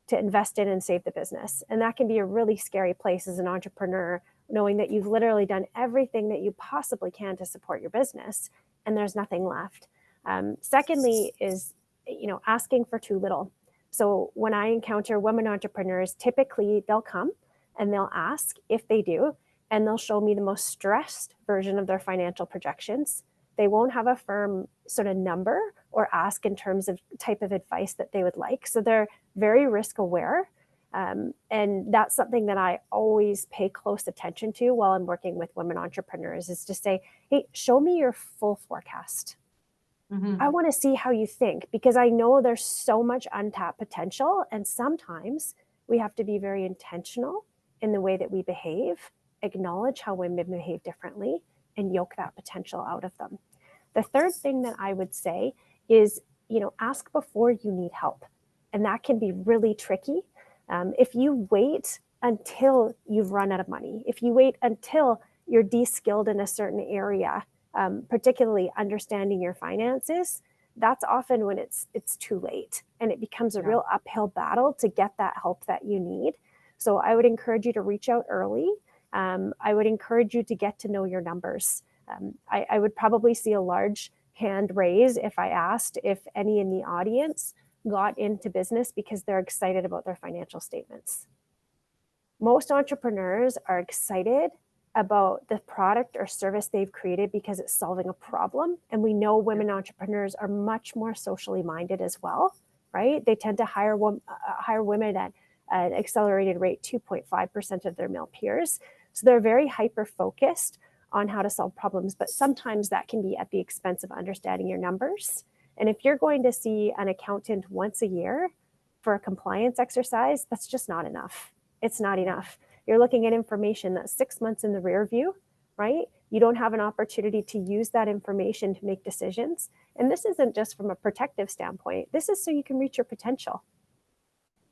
to invest in and save the business. And that can be a really scary place as an entrepreneur, knowing that you've literally done everything that you possibly can to support your business, and there's nothing left. Secondly is, asking for too little. So when I encounter women entrepreneurs, typically they'll come and they'll ask, if they do, and they'll show me the most stressed version of their financial projections. They won't have a firm sort of number or ask in terms of type of advice that they would like. So they're very risk aware. And that's something that I always pay close attention to while I'm working with women entrepreneurs, is to say, hey, show me your full forecast. I want to see how you think, because I know there's so much untapped potential. And sometimes we have to be very intentional in the way that we behave, acknowledge how women behave differently, and yoke that potential out of them. The third thing that I would say is, ask before you need help. And that can be really tricky. If you wait until you've run out of money, if you wait until you're de-skilled in a certain area, particularly understanding your finances, that's often when it's too late, and it becomes a real uphill battle to get that help that you need. So I would encourage you to reach out early. I would encourage you to get to know your numbers. I would probably see a large hand raise if I asked if any in the audience got into business because they're excited about their financial statements. Most entrepreneurs are excited about the product or service they've created because it's solving a problem. And we know women entrepreneurs are much more socially minded as well, right? They tend to hire women at an accelerated rate, 2.5% of their male peers. So they're very hyper-focused on how to solve problems, but sometimes that can be at the expense of understanding your numbers. And if you're going to see an accountant once a year for a compliance exercise, that's just not enough. It's not enough. You're looking at information that's 6 months in the rear view, right? You don't have an opportunity to use that information to make decisions. And this isn't just from a protective standpoint. This is so you can reach your potential,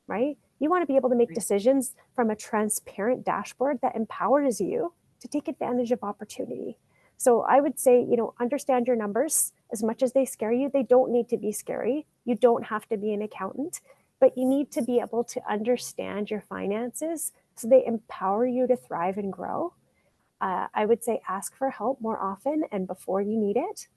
right? You want to be able to make decisions from a transparent dashboard that empowers you to take advantage of opportunity. So I would say, understand your numbers. As much as they scare you, they don't need to be scary. You don't have to be an accountant, but you need to be able to understand your finances so they empower you to thrive and grow. I would say ask for help more often and before you need it,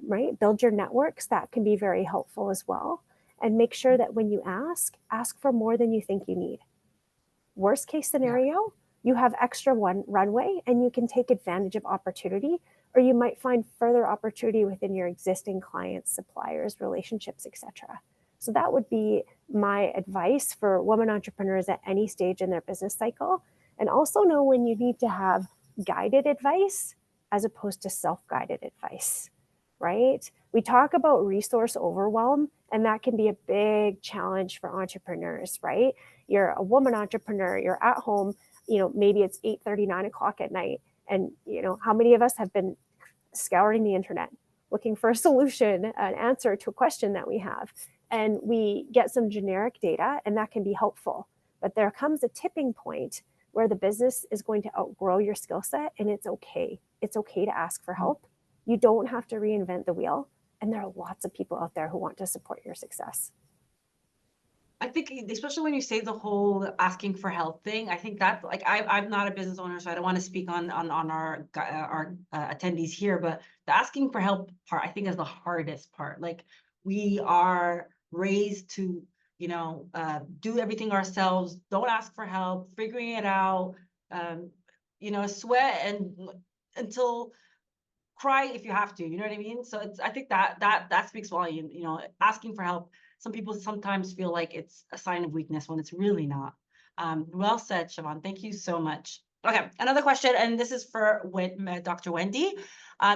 right? Build your networks. That can be very helpful as well. And make sure that when you ask for more than you think you need. Worst case scenario, you have extra runway and you can take advantage of opportunity, or you might find further opportunity within your existing clients, suppliers, relationships, etc. So that would be my advice for women entrepreneurs at any stage in their business cycle. And also know when you need to have guided advice as opposed to self-guided advice, right? We talk about resource overwhelm, and that can be a big challenge for entrepreneurs, right? You're a woman entrepreneur, you're at home, maybe it's 8:30, 9 o'clock at night. And, how many of us have been scouring the internet, looking for a solution, an answer to a question that we have? And we get some generic data, and that can be helpful. But there comes a tipping point where the business is going to outgrow your skill set, and it's okay. It's okay to ask for help. You don't have to reinvent the wheel. And there are lots of people out there who want to support your success. I think, especially when you say the whole asking for help thing, I think that, like, I'm not a business owner, so I don't want to speak on our attendees here, but the asking for help part, I think, is the hardest part. Like, we are raised to, do everything ourselves, don't ask for help, figuring it out, sweat and until cry if you have to, you know what I mean? So I think that speaks volume, asking for help. Some people sometimes feel like it's a sign of weakness when it's really not. Well said, Siobhan. Thank you so much. Okay, another question, and this is for Dr. Wendy.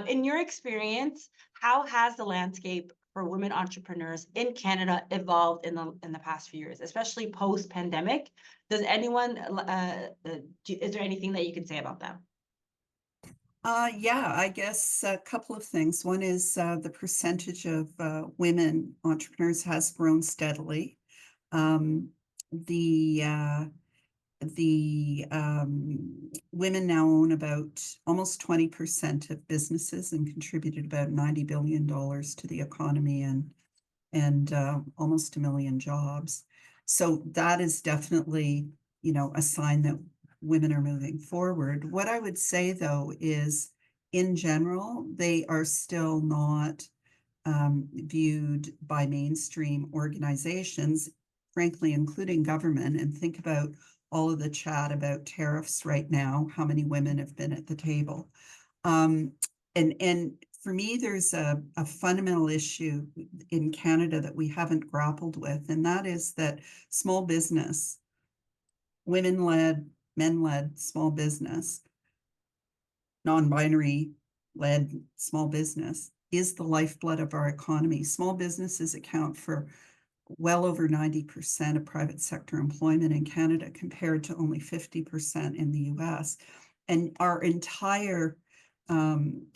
In your experience, how has the landscape for women entrepreneurs in Canada evolved in the past few years, especially post-pandemic? Does anyone, is there anything that you can say about them? Yeah, I guess a couple of things. One is the percentage of women entrepreneurs has grown steadily. The women now own about almost 20% of businesses and contributed about $90 billion to the economy and almost 1 million jobs. So that is definitely, a sign that women are moving forward. What I would say, though, is in general, they are still not viewed by mainstream organizations, frankly, including government. And think about all of the chat about tariffs right now, how many women have been at the table. And for me, there's a fundamental issue in Canada that we haven't grappled with, and that is that small business, women-led, men-led small business, non-binary led small business is the lifeblood of our economy. Small businesses account for well over 90% of private sector employment in Canada, compared to only 50% in the US. And our entire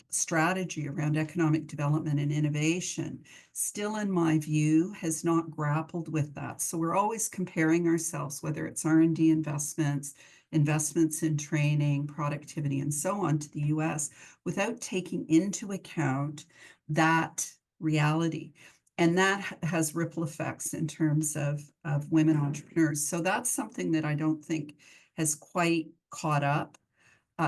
strategy around economic development and innovation still, in my view, has not grappled with that. So we're always comparing ourselves, whether it's R&D investments in training, productivity, and so on, to the US, without taking into account that reality. And that has ripple effects in terms of women entrepreneurs. So that's something that I don't think has quite caught up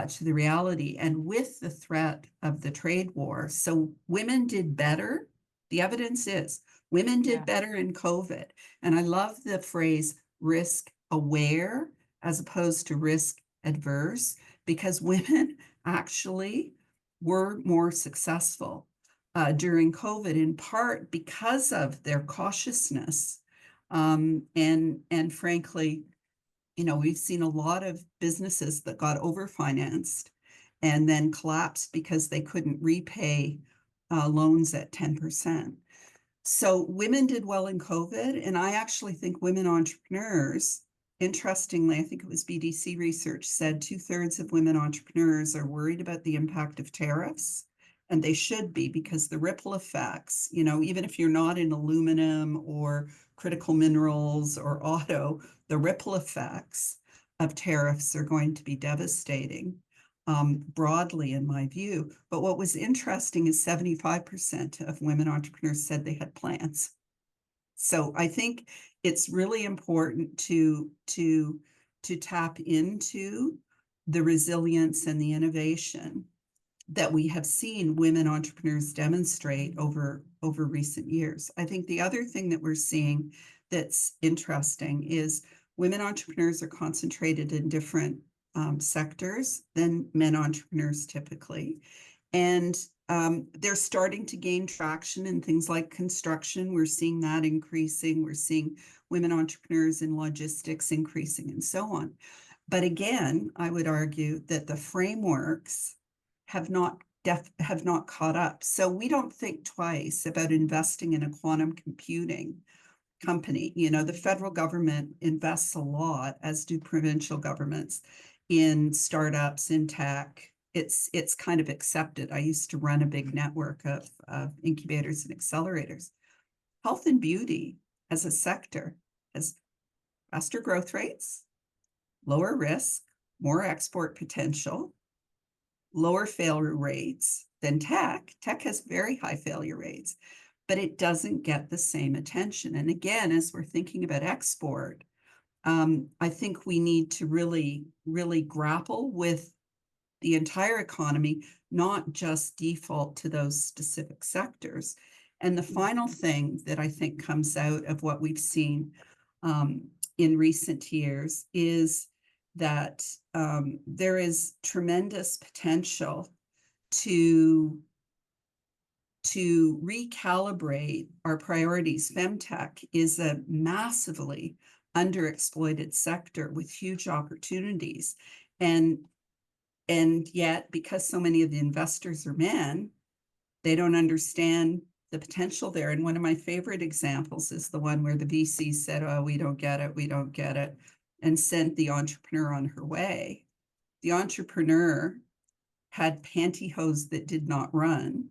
to the reality. And with the threat of the trade war, so women did better. The evidence is women did better in COVID. And I love the phrase risk aware as opposed to risk adverse, because women actually were more successful during COVID, in part because of their cautiousness. And frankly, we've seen a lot of businesses that got overfinanced and then collapsed because they couldn't repay loans at 10%. So women did well in COVID, and I actually think women entrepreneurs, interestingly, I think it was BDC research said 2/3 of women entrepreneurs are worried about the impact of tariffs, and they should be, because the ripple effects, even if you're not in aluminum or critical minerals or auto, the ripple effects of tariffs are going to be devastating. Broadly, in my view. But what was interesting is 75% of women entrepreneurs said they had plans. So I think it's really important to tap into the resilience and the innovation that we have seen women entrepreneurs demonstrate over recent years. I think the other thing that we're seeing that's interesting is women entrepreneurs are concentrated in different sectors than men entrepreneurs typically. And they're starting to gain traction in things like construction. We're seeing that increasing. We're seeing women entrepreneurs in logistics increasing, and so on. But again, I would argue that the frameworks have not caught up. So we don't think twice about investing in a quantum computing company. The federal government invests a lot, as do provincial governments, in startups, in tech. It's kind of accepted. I used to run a big network of incubators and accelerators. Health and beauty as a sector has faster growth rates, lower risk, more export potential, lower failure rates than tech. Tech has very high failure rates, but it doesn't get the same attention. And again, as we're thinking about export, I think we need to really, really grapple with the entire economy, not just default to those specific sectors. And the final thing that I think comes out of what we've seen in recent years is that there is tremendous potential to recalibrate our priorities. Femtech is a massively underexploited sector with huge opportunities. And yet, because so many of the investors are men, they don't understand the potential there. And one of my favorite examples is the one where the VC said, "Oh, we don't get it," and sent the entrepreneur on her way. The entrepreneur had pantyhose that did not run.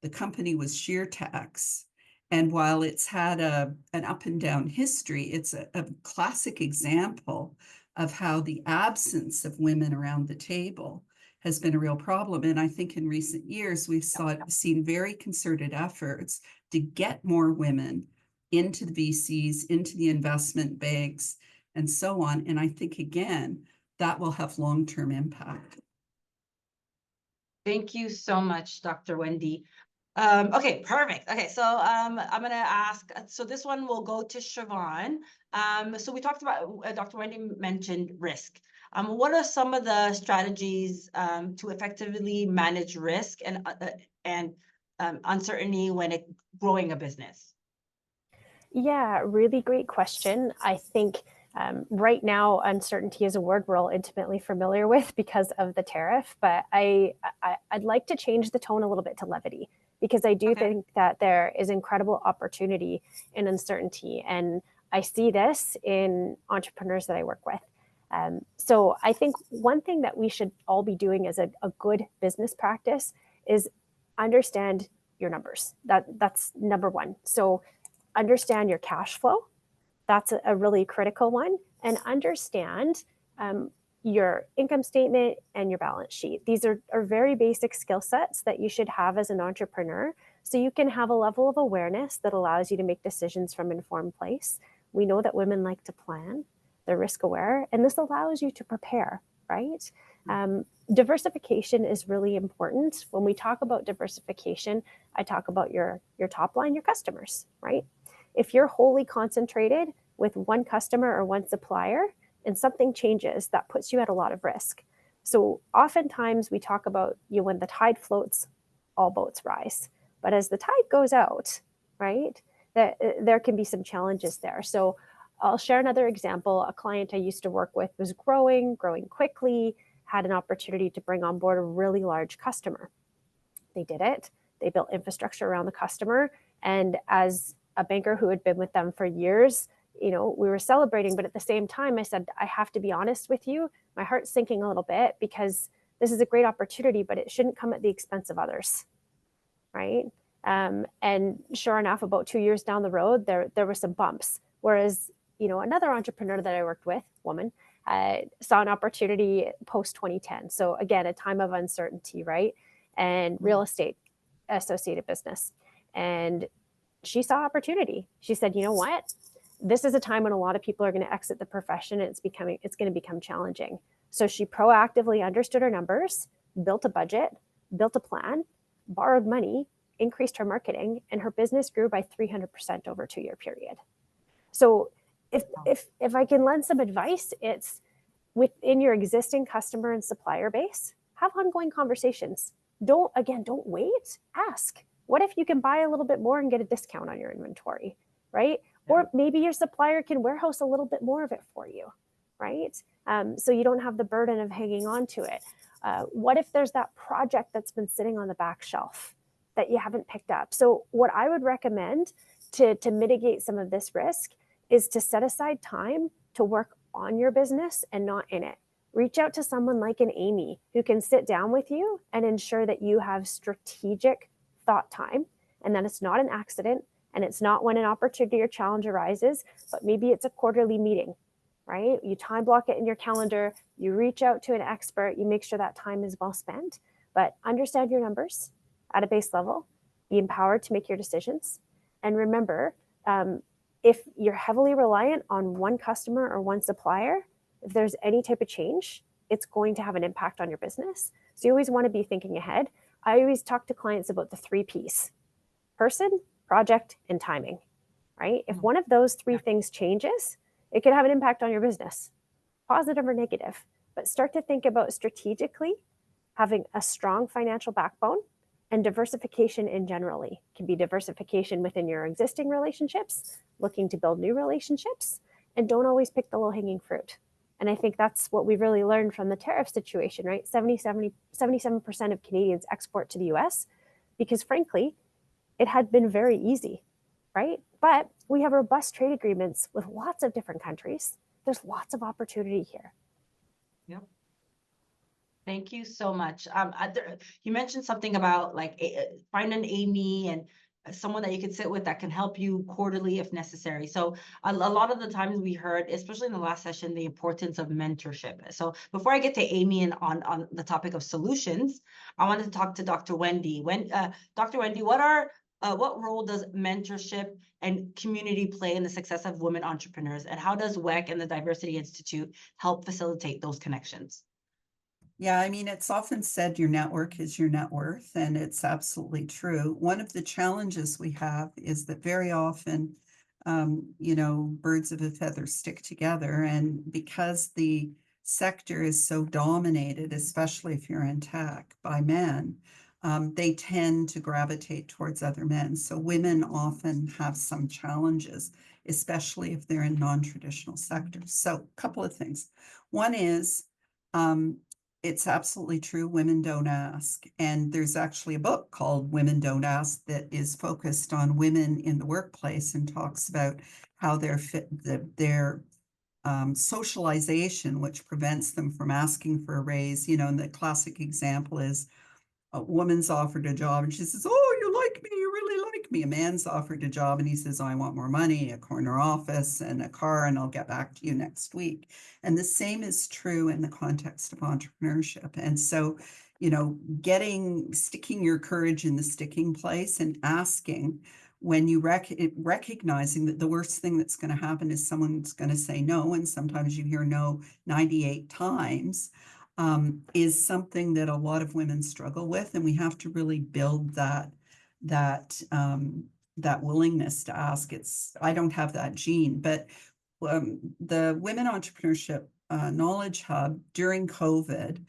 The company was SheerTax. And while it's had an up and down history, it's a classic example of how the absence of women around the table has been a real problem. And I think in recent years, we've seen very concerted efforts to get more women into the VCs, into the investment banks, and so on. And I think, again, that will have long-term impact. Thank you so much, Dr. Wendy. Okay, perfect. Okay, so I'm gonna ask, so this one will go to Siobhan. So we talked about, Dr. Wendy mentioned risk. What are some of the strategies to effectively manage risk and uncertainty when growing a business? Yeah, really great question. I think right now, uncertainty is a word we're all intimately familiar with because of the tariff, but I'd like to change the tone a little bit to levity, because I do think that there is incredible opportunity in uncertainty. And I see this in entrepreneurs that I work with. So I think one thing that we should all be doing as a good business practice is understand your numbers. That's number one. So understand your cash flow. That's a really critical one. And understand your income statement and your balance sheet. These are very basic skill sets that you should have as an entrepreneur, so you can have a level of awareness that allows you to make decisions from an informed place. We know that women like to plan, they're risk aware, and this allows you to prepare, right? Diversification is really important. When we talk about diversification, I talk about your top line, your customers, right? If you're wholly concentrated with one customer or one supplier and something changes, that puts you at a lot of risk. So oftentimes we talk about, when the tide floats, all boats rise. But as the tide goes out, right, there can be some challenges there. So I'll share another example. A client I used to work with was growing quickly, had an opportunity to bring on board a really large customer. They did it. They built infrastructure around the customer. And as a banker who had been with them for years, we were celebrating, but at the same time, I said, I have to be honest with you. My heart's sinking a little bit because this is a great opportunity, but it shouldn't come at the expense of others, right? And sure enough, about 2 years down the road, there were some bumps. Whereas, another entrepreneur that I worked with, woman, saw an opportunity post 2010. So again, a time of uncertainty, right? And real estate associated business. And she saw opportunity. She said, you know what? This is a time when a lot of people are going to exit the profession and it's going to become challenging. So she proactively understood her numbers, built a budget, built a plan, borrowed money, increased her marketing, and her business grew by 300% over a 2-year period. So if I can lend some advice, it's within your existing customer and supplier base, have ongoing conversations. Don't wait, ask. What if you can buy a little bit more and get a discount on your inventory, right? Yeah. Or maybe your supplier can warehouse a little bit more of it for you, right? So you don't have the burden of hanging on to it. What if there's that project that's been sitting on the back shelf that you haven't picked up? So what I would recommend to mitigate some of this risk is to set aside time to work on your business and not in it. Reach out to someone like an Amy who can sit down with you and ensure that you have strategic thought time and that it's not an accident and it's not when an opportunity or challenge arises, but maybe it's a quarterly meeting, right? You time block it in your calendar, you reach out to an expert, you make sure that time is well spent, but understand your numbers at a base level, be empowered to make your decisions. And remember, if you're heavily reliant on one customer or one supplier, if there's any type of change, it's going to have an impact on your business. So you always want to be thinking ahead. I always talk to clients about the 3 Ps: person, project, and timing, right? If one of those 3 things changes, it can have an impact on your business, positive or negative. But start to think about strategically having a strong financial backbone and diversification in generally. It can be diversification within your existing relationships, looking to build new relationships, and don't always pick the low-hanging fruit. And I think that's what we've really learned from the tariff situation, right? 77% of Canadians export to the US because frankly, it had been very easy, right? But we have robust trade agreements with lots of different countries. There's lots of opportunity here. Yep. Thank you so much. You mentioned something about find an Amy and someone that you can sit with that can help you quarterly if necessary. So a lot of the times we heard, especially in the last session, the importance of mentorship. So before I get to Amy and on the topic of solutions, I wanted to talk to Dr. Wendy. Dr. Wendy, what role does mentorship and community play in the success of women entrepreneurs? And how does WEC and the Diversity Institute help facilitate those connections? Yeah, I mean, it's often said your network is your net worth, and it's absolutely true. One of the challenges we have is that very often, birds of a feather stick together. And because the sector is so dominated, especially if you're in tech, by men, they tend to gravitate towards other men. So women often have some challenges, especially if they're in non-traditional sectors. So a couple of things. One is, it's absolutely true. Women don't ask. And there's actually a book called Women Don't Ask that is focused on women in the workplace and talks about how their socialization, which prevents them from asking for a raise. And the classic example is a woman's offered a job and she says, "Oh, you like me, you really like me." A man's offered a job and he says, "I want more money, a corner office and a car, and I'll get back to you next week." And the same is true in the context of entrepreneurship. And so, sticking your courage in the sticking place and asking when you recognizing that the worst thing that's going to happen is someone's going to say no, and sometimes you hear no 98 times. Is something that a lot of women struggle with, and we have to really build that willingness to ask. I don't have that gene, but the Women Entrepreneurship Knowledge Hub during COVID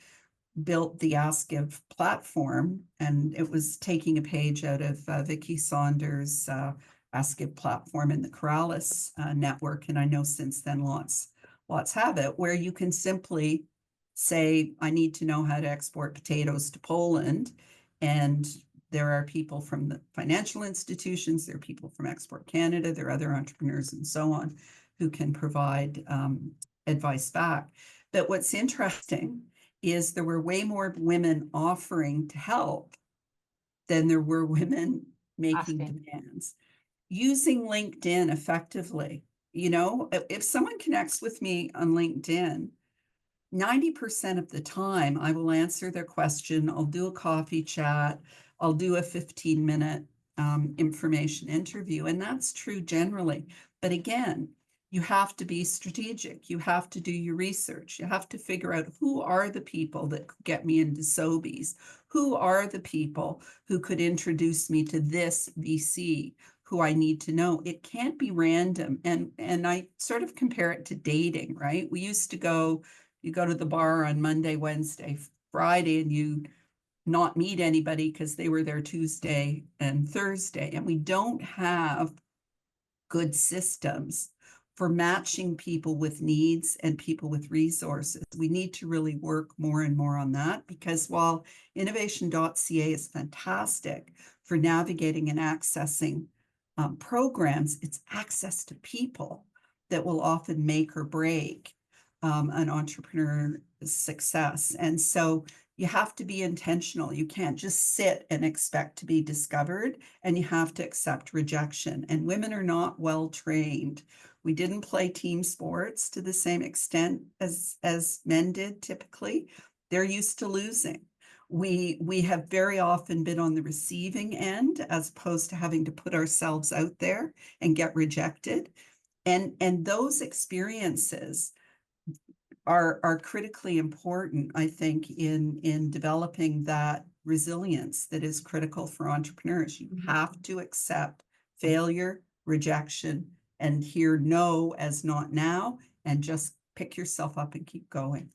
built the Ask Give platform, and it was taking a page out of Vicky Saunders' Ask Give platform in the Corrales network. And I know since then lots have it, where you can simply say, I need to know how to export potatoes to Poland. And there are people from the financial institutions, there are people from Export Canada, there are other entrepreneurs and so on who can provide advice back. But what's interesting is there were way more women offering to help than there were women making demands. Using LinkedIn effectively, you know, if someone connects with me on LinkedIn, 90% of the time I will answer their question. I'll do a coffee chat. I'll do a 15-minute information interview. And that's true generally. But again, you have to be strategic. You have to do your research. You have to figure out who are the people that could get me into Sobeys? Who are the people who could introduce me to this VC who I need to know? It can't be random. And I sort of compare it to dating, right? We used to go, you go to the bar on Monday, Wednesday, Friday, and you not meet anybody because they were there Tuesday and Thursday. And we don't have good systems for matching people with needs and people with resources. We need to really work more and more on that, because while innovation.ca is fantastic for navigating and accessing programs, it's access to people that will often make or break an entrepreneur's success. And so you have to be intentional. You can't just sit and expect to be discovered, and you have to accept rejection. And women are not well trained. We didn't play team sports to the same extent as men did typically. They're used to losing. We have very often been on the receiving end as opposed to having to put ourselves out there and get rejected. And those experiences are critically important, I think, in developing that resilience that is critical for entrepreneurs. You have to accept failure, rejection, and hear no as not now, and just pick yourself up and keep going.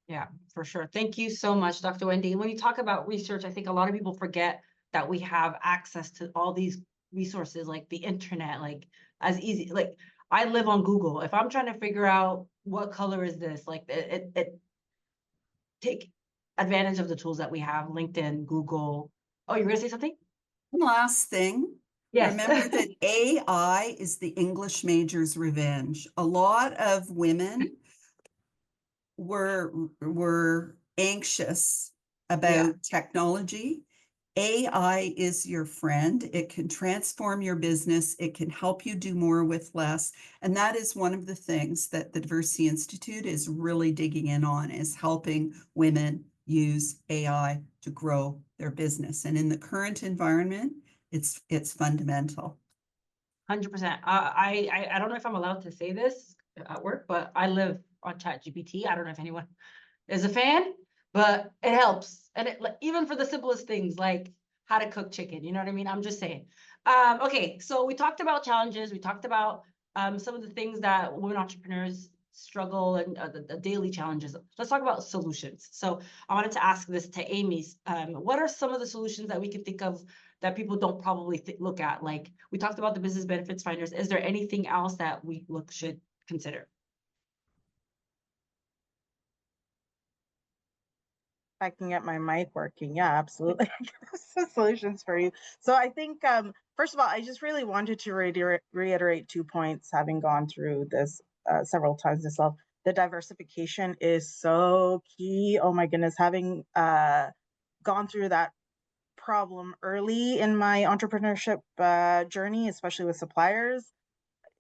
Yeah, for sure. Thank you so much, Dr. Wendy. When you talk about research, I think a lot of people forget that we have access to all these resources like the internet, like as easy, like I live on Google. If I'm trying to figure out what color is this, like it take advantage of the tools that we have, LinkedIn, Google. Oh, you're gonna say something? Last thing, Yes. remember that AI is the English major's revenge. A lot of women were anxious about technology. AI is your friend. It can transform your business. It can help you do more with less. And that is one of the things that the Diversity Institute is really digging in on, is helping women use AI to grow their business. And in the current environment, it's fundamental. 100%. I don't know if I'm allowed to say this at work, but I live on ChatGPT. I don't know if anyone is a fan, but it helps. And it, like, even for the simplest things like how to cook chicken, you know what I mean? I'm just saying. Okay, so we talked about challenges. We talked about some of the things that women entrepreneurs struggle and the daily challenges. Let's talk about solutions. So I wanted to ask this to Amy. What are some of the solutions that we can think of that people don't probably look at? Like we talked about the business benefits finders. Is there anything else that we should consider? I can get my mic working. Yeah, absolutely. Some solutions for you. So I think, first of all, I just really wanted to reiterate 2 points, having gone through this several times myself. The diversification is so key. Oh my goodness, having gone through that problem early in my entrepreneurship journey, especially with suppliers,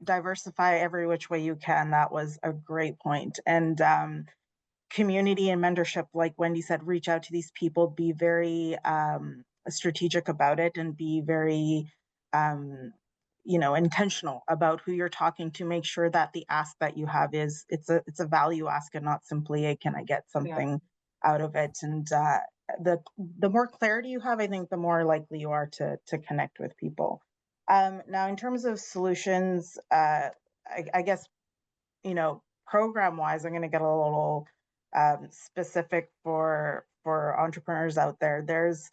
diversify every which way you can. That was a great point. And community and mentorship, like Wendy said, reach out to these people, be very strategic about it, and be very intentional about who you're talking to. Make sure that the ask that you have is it's a value ask and not simply a can I get something out of it. And the more clarity you have, I think the more likely you are to connect with people. Now, in terms of solutions, I guess, program wise, I'm going to get a little specific for entrepreneurs out there. There's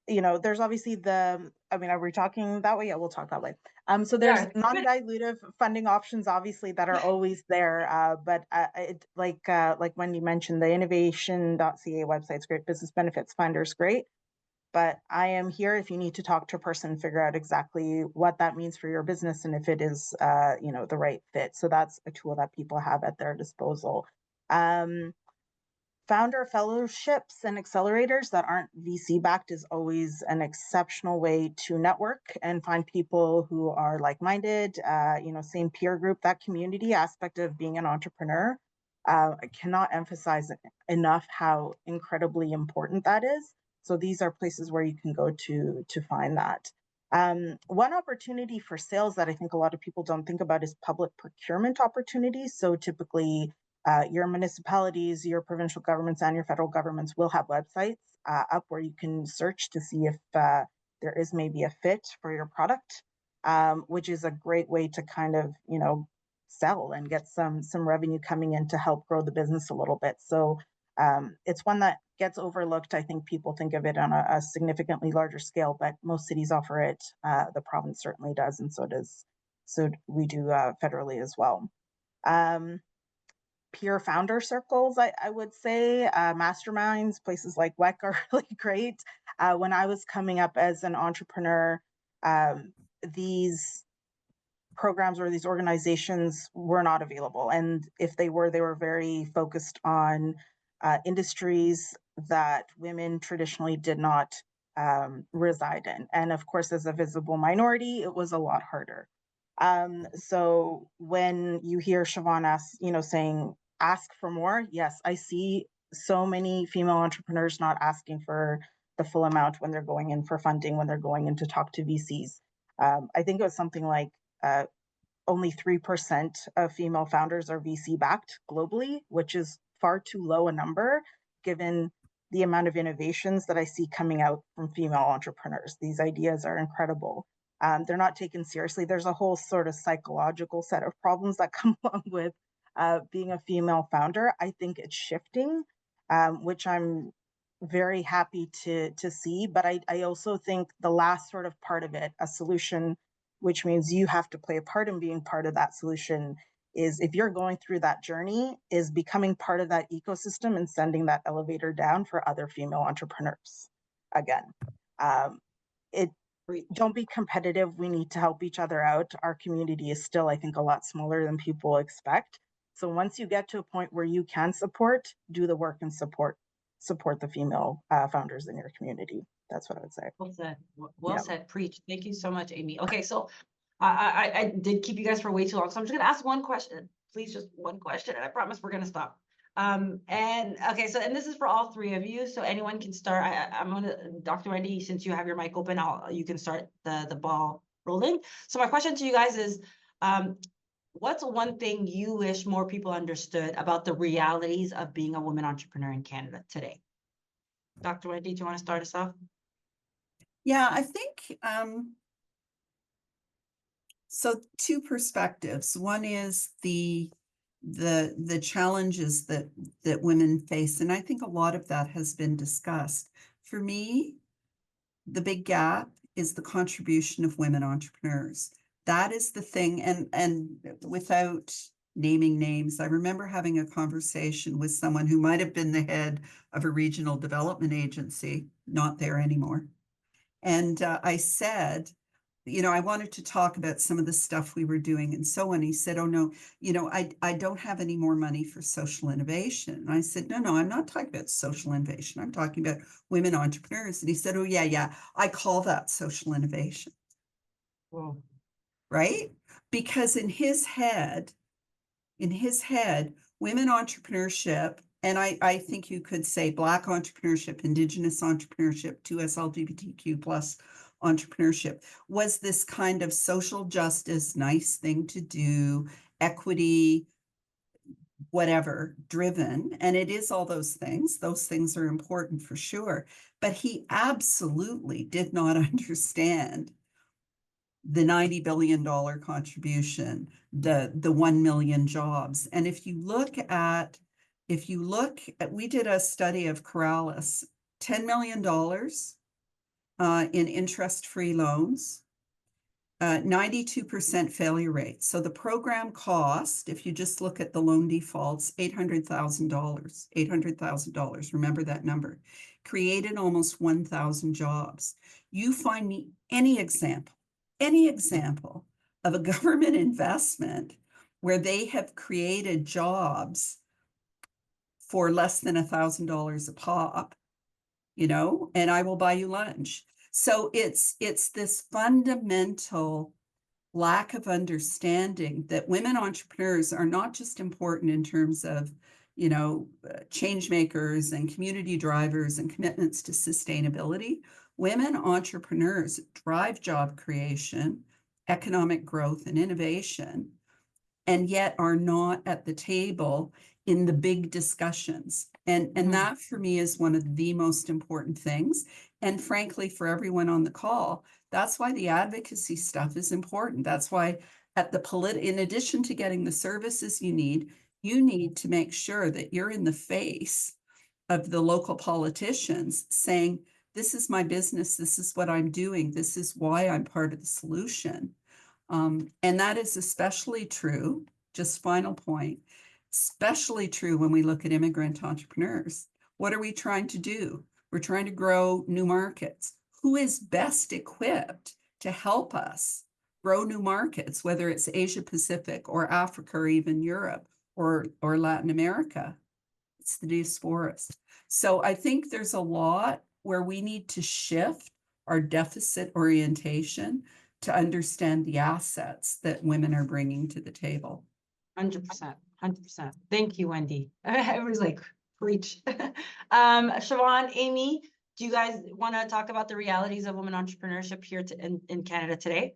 there's obviously are we talking that way? Yeah, we'll talk that way. So there's Yeah. non-dilutive funding options, obviously, that are always there. But like when you mentioned, the innovation.ca website's great, business benefits finder's great. But I am here if you need to talk to a person, figure out exactly what that means for your business and if it is, the right fit. So that's a tool that people have at their disposal. Founder fellowships and accelerators that aren't VC backed is always an exceptional way to network and find people who are like-minded, same peer group. That community aspect of being an entrepreneur, I cannot emphasize enough how incredibly important that is. So these are places where you can go to find that. One opportunity for sales that I think a lot of people don't think about is public procurement opportunities. So typically, your municipalities, your provincial governments, and your federal governments will have websites up where you can search to see if there is maybe a fit for your product, which is a great way to kind of, sell and get some revenue coming in to help grow the business a little bit. So it's one that gets overlooked. I think people think of it on a significantly larger scale, but most cities offer it. The province certainly does, and so we do federally as well. Peer founder circles, I would say, masterminds, places like WEC are really great. When I was coming up as an entrepreneur, these programs or these organizations were not available. And if they were very focused on industries that women traditionally did not reside in. And of course, as a visible minority, it was a lot harder. So when you hear Siobhan saying, ask for more, yes, I see so many female entrepreneurs not asking for the full amount when they're going in for funding, when they're going in to talk to VCs. I think it was something like only 3% of female founders are VC backed globally, which is far too low a number given the amount of innovations that I see coming out from female entrepreneurs. These ideas are incredible. They're not taken seriously. There's a whole sort of psychological set of problems that come along with being a female founder. I think it's shifting, which I'm very happy to see. But I also think the last sort of part of it, a solution, which means you have to play a part in being part of that solution, is if you're going through that journey, is becoming part of that ecosystem and sending that elevator down for other female entrepreneurs. Again, don't be competitive. We need to help each other out. Our community is still, I think, a lot smaller than people expect. So once you get to a point where you can support, do the work and support the female founders in your community. That's what I would say. Well said. Well said. Preach. Thank you so much, Amy. Okay, so I did keep you guys for way too long, so I'm just gonna ask one question. Please, just one question, and I promise we're gonna stop. And this is for all three of you, so anyone can start. I'm gonna, Dr. Wendy, since you have your mic open, you can start the ball rolling. So my question to you guys is, what's one thing you wish more people understood about the realities of being a woman entrepreneur in Canada today? Dr. Wendy, do you want to start us off? Yeah, I think so. Two perspectives. One is the challenges that women face, and I think a lot of that has been discussed. For me, the big gap is the contribution of women entrepreneurs. That is the thing, and without naming names, I remember having a conversation with someone who might have been the head of a regional development agency, not there anymore. And I said, I wanted to talk about some of the stuff we were doing and so on. He said, oh no, I don't have any more money for social innovation. And I said, no, I'm not talking about social innovation. I'm talking about women entrepreneurs. And he said, oh yeah, I call that social innovation. Whoa. Right? Because in his head, women entrepreneurship, and I think you could say Black entrepreneurship, Indigenous entrepreneurship, 2S LGBTQ plus entrepreneurship, was this kind of social justice, nice thing to do, equity, whatever, driven. And it is all those things. Those things are important for sure. But he absolutely did not understand the $90 billion contribution, the 1 million jobs. And if you look at if you look at, we did a study of Corrales, $10 million in interest-free loans, 92% failure rate. So the program cost, if you just look at the loan defaults, $800,000, remember that number, created almost 1,000 jobs. You find me any example of a government investment where they have created jobs for less than $1,000 a pop, you know, and I will buy you lunch. So it's this fundamental lack of understanding that women entrepreneurs are not just important in terms of, you know, change makers and community drivers and commitments to sustainability. Women entrepreneurs drive job creation, economic growth, and innovation, and yet are not at the table in the big discussions. And that for me is one of the most important things. And frankly, for everyone on the call, that's why the advocacy stuff is important. That's why at the in addition to getting the services you need to make sure that you're in the face of the local politicians saying, this is my business, this is what I'm doing, this is why I'm part of the solution. And that is especially true, just final point, especially true when we look at immigrant entrepreneurs. What are we trying to do? We're trying to grow new markets. Who is best equipped to help us grow new markets, whether it's Asia Pacific or Africa or even Europe or Latin America? It's the diasporas. So I think there's a lot where we need to shift our deficit orientation to understand the assets that women are bringing to the table. 100%, 100%. Thank you, Wendy. I was like, preach. Siobhan, Amy, do you guys want to talk about the realities of women entrepreneurship here in Canada today?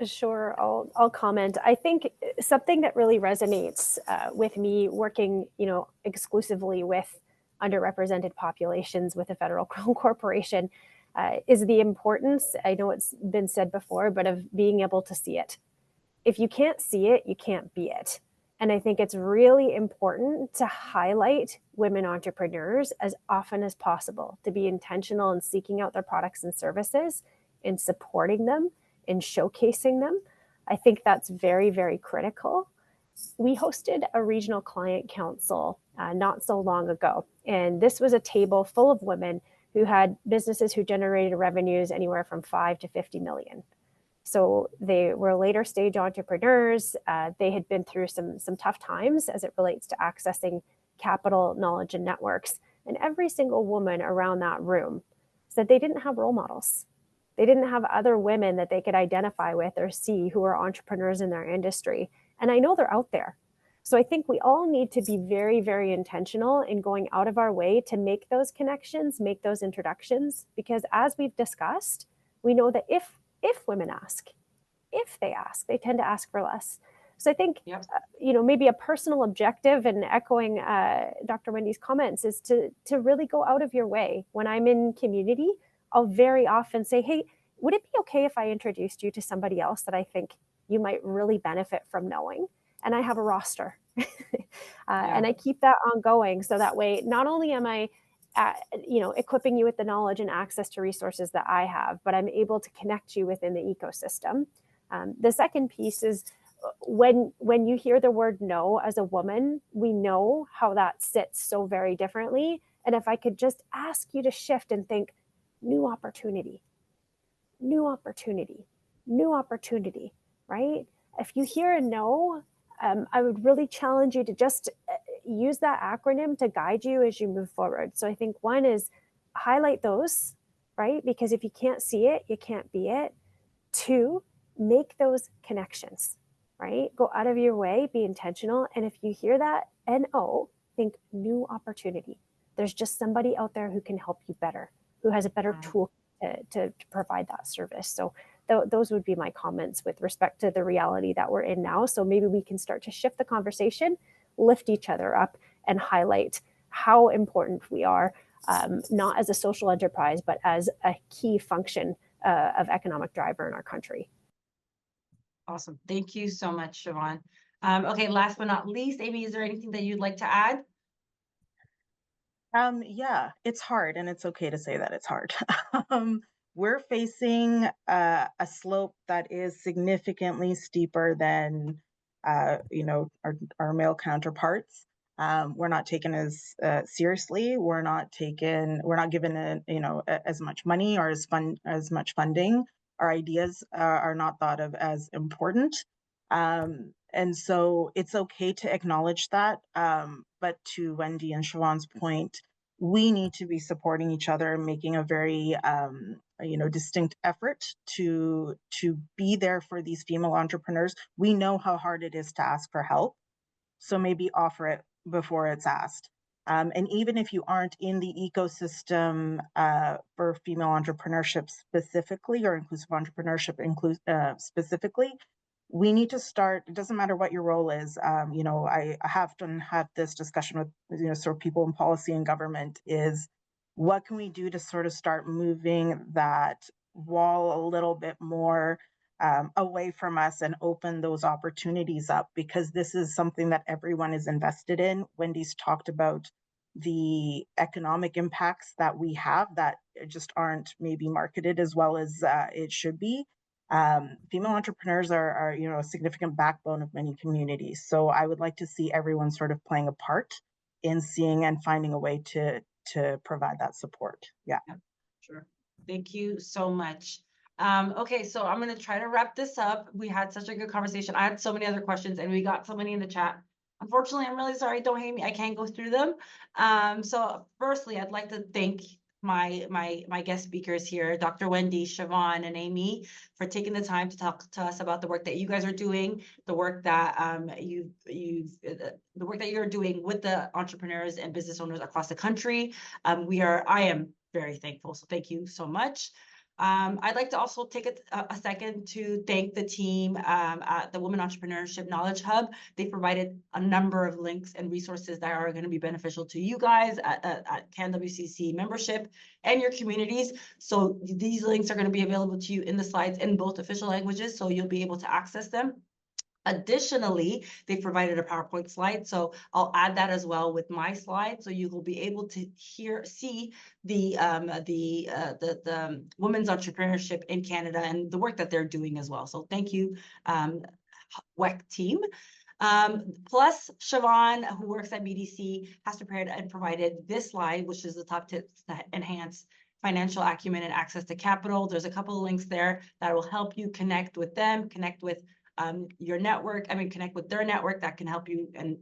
Sure, I'll comment. I think something that really resonates with me working, you know, exclusively with underrepresented populations with a federal corporation is the importance, I know it's been said before, but of being able to see it. If you can't see it, you can't be it. And I think it's really important to highlight women entrepreneurs as often as possible, to be intentional in seeking out their products and services, in supporting them, in showcasing them. I think that's very, very critical. We hosted a regional client council not so long ago, and this was a table full of women who had businesses who generated revenues anywhere from 5 to 50 million. So they were later stage entrepreneurs. They had been through some tough times as it relates to accessing capital, knowledge, and networks. And every single woman around that room said they didn't have role models. They didn't have other women that they could identify with or see who are entrepreneurs in their industry. And I know they're out there. So I think we all need to be very, very intentional in going out of our way to make those connections, make those introductions, because as we've discussed, we know that if women ask, they tend to ask for less. So I think, you know, maybe a personal objective, and echoing Dr. Wendy's comments, is to really go out of your way. When I'm in community, I'll very often say, hey, would it be okay if I introduced you to somebody else that I think you might really benefit from knowing? And I have a roster. And I keep that ongoing. So that way, not only am I you know, equipping you with the knowledge and access to resources that I have, but I'm able to connect you within the ecosystem. The second piece is when you hear the word no as a woman, we know how that sits so very differently. And if I could just ask you to shift and think, new opportunity, new opportunity, new opportunity, right? If you hear a no, I would really challenge you to just use that acronym to guide you as you move forward. So I think one is highlight those, right? Because if you can't see it, you can't be it. Two, make those connections, right? Go out of your way, be intentional. And if you hear that NO, think new opportunity. There's just somebody out there who can help you better, who has a better tool to provide that service. So those would be my comments with respect to the reality that we're in now. So maybe we can start to shift the conversation, lift each other up, and highlight how important we are, not as a social enterprise, but as a key function of economic driver in our country. Awesome. Thank you so much, Siobhan. Okay, last but not least, Amy, is there anything that you'd like to add? Yeah, it's hard, and it's okay to say that it's hard. We're facing a slope that is significantly steeper than our male counterparts. We're not taken as seriously. We're not given as much money or as much funding. Our ideas are not thought of as important. And so it's okay to acknowledge that. But to Wendy and Siobhan's point, we need to be supporting each other and making a very distinct effort to be there for these female entrepreneurs. We know how hard it is to ask for help, so maybe offer it before it's asked. And even if you aren't in the ecosystem for female entrepreneurship specifically, or inclusive entrepreneurship specifically, we need to start. It doesn't matter what your role is. I have to have this discussion with sort of people in policy and government, is what can we do to sort of start moving that wall a little bit more away from us and open those opportunities up, because this is something that everyone is invested in. Wendy's talked about the economic impacts that we have that just aren't maybe marketed as well as it should be. Female entrepreneurs are a significant backbone of many communities. So I would like to see everyone sort of playing a part in seeing and finding a way to provide that support. Yeah. Sure. Thank you so much. Okay, so I'm going to try to wrap this up. We had such a good conversation. I had so many other questions and we got so many in the chat. Unfortunately, I'm really sorry. Don't hate me. I can't go through them. So firstly, I'd like to thank my guest speakers here, Dr. Wendy, Siobhan, and Amy, for taking the time to talk to us about the work that you guys are doing, the work that the work that you're doing with the entrepreneurs and business owners across the country. I am very thankful. So thank you so much. I'd like to also take a second to thank the team at the Women Entrepreneurship Knowledge Hub. They provided a number of links and resources that are going to be beneficial to you guys at CanWCC membership and your communities. So these links are going to be available to you in the slides in both official languages, so you'll be able to access them. Additionally, they provided a PowerPoint slide, so I'll add that as well with my slide, so you will be able to see the women's entrepreneurship in Canada and the work that they're doing as well. So thank you, WEC team. Plus, Siobhan, who works at BDC, has prepared and provided this slide, which is the top tips that enhance financial acumen and access to capital. There's a couple of links there that will help you connect with them, connect with your network, connect with their network that can help you and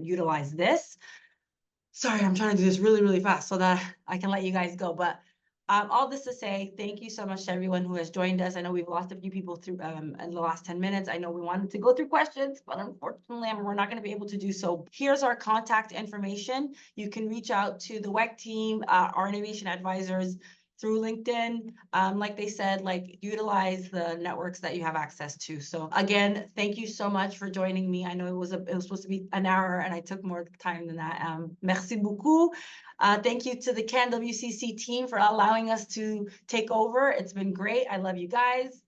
utilize this. Sorry, I'm trying to do this really, really fast so that I can let you guys go. But all this to say, thank you so much to everyone who has joined us. I know we've lost a few people through in the last 10 minutes. I know we wanted to go through questions, but unfortunately, we're not going to be able to do so. Here's our contact information. You can reach out to the WEC team, our innovation advisors, through LinkedIn. Like they said, utilize the networks that you have access to. So again, thank you so much for joining me. I know it was supposed to be an hour and I took more time than that. Merci beaucoup. Thank you to the CanWCC team for allowing us to take over. It's been great. I love you guys.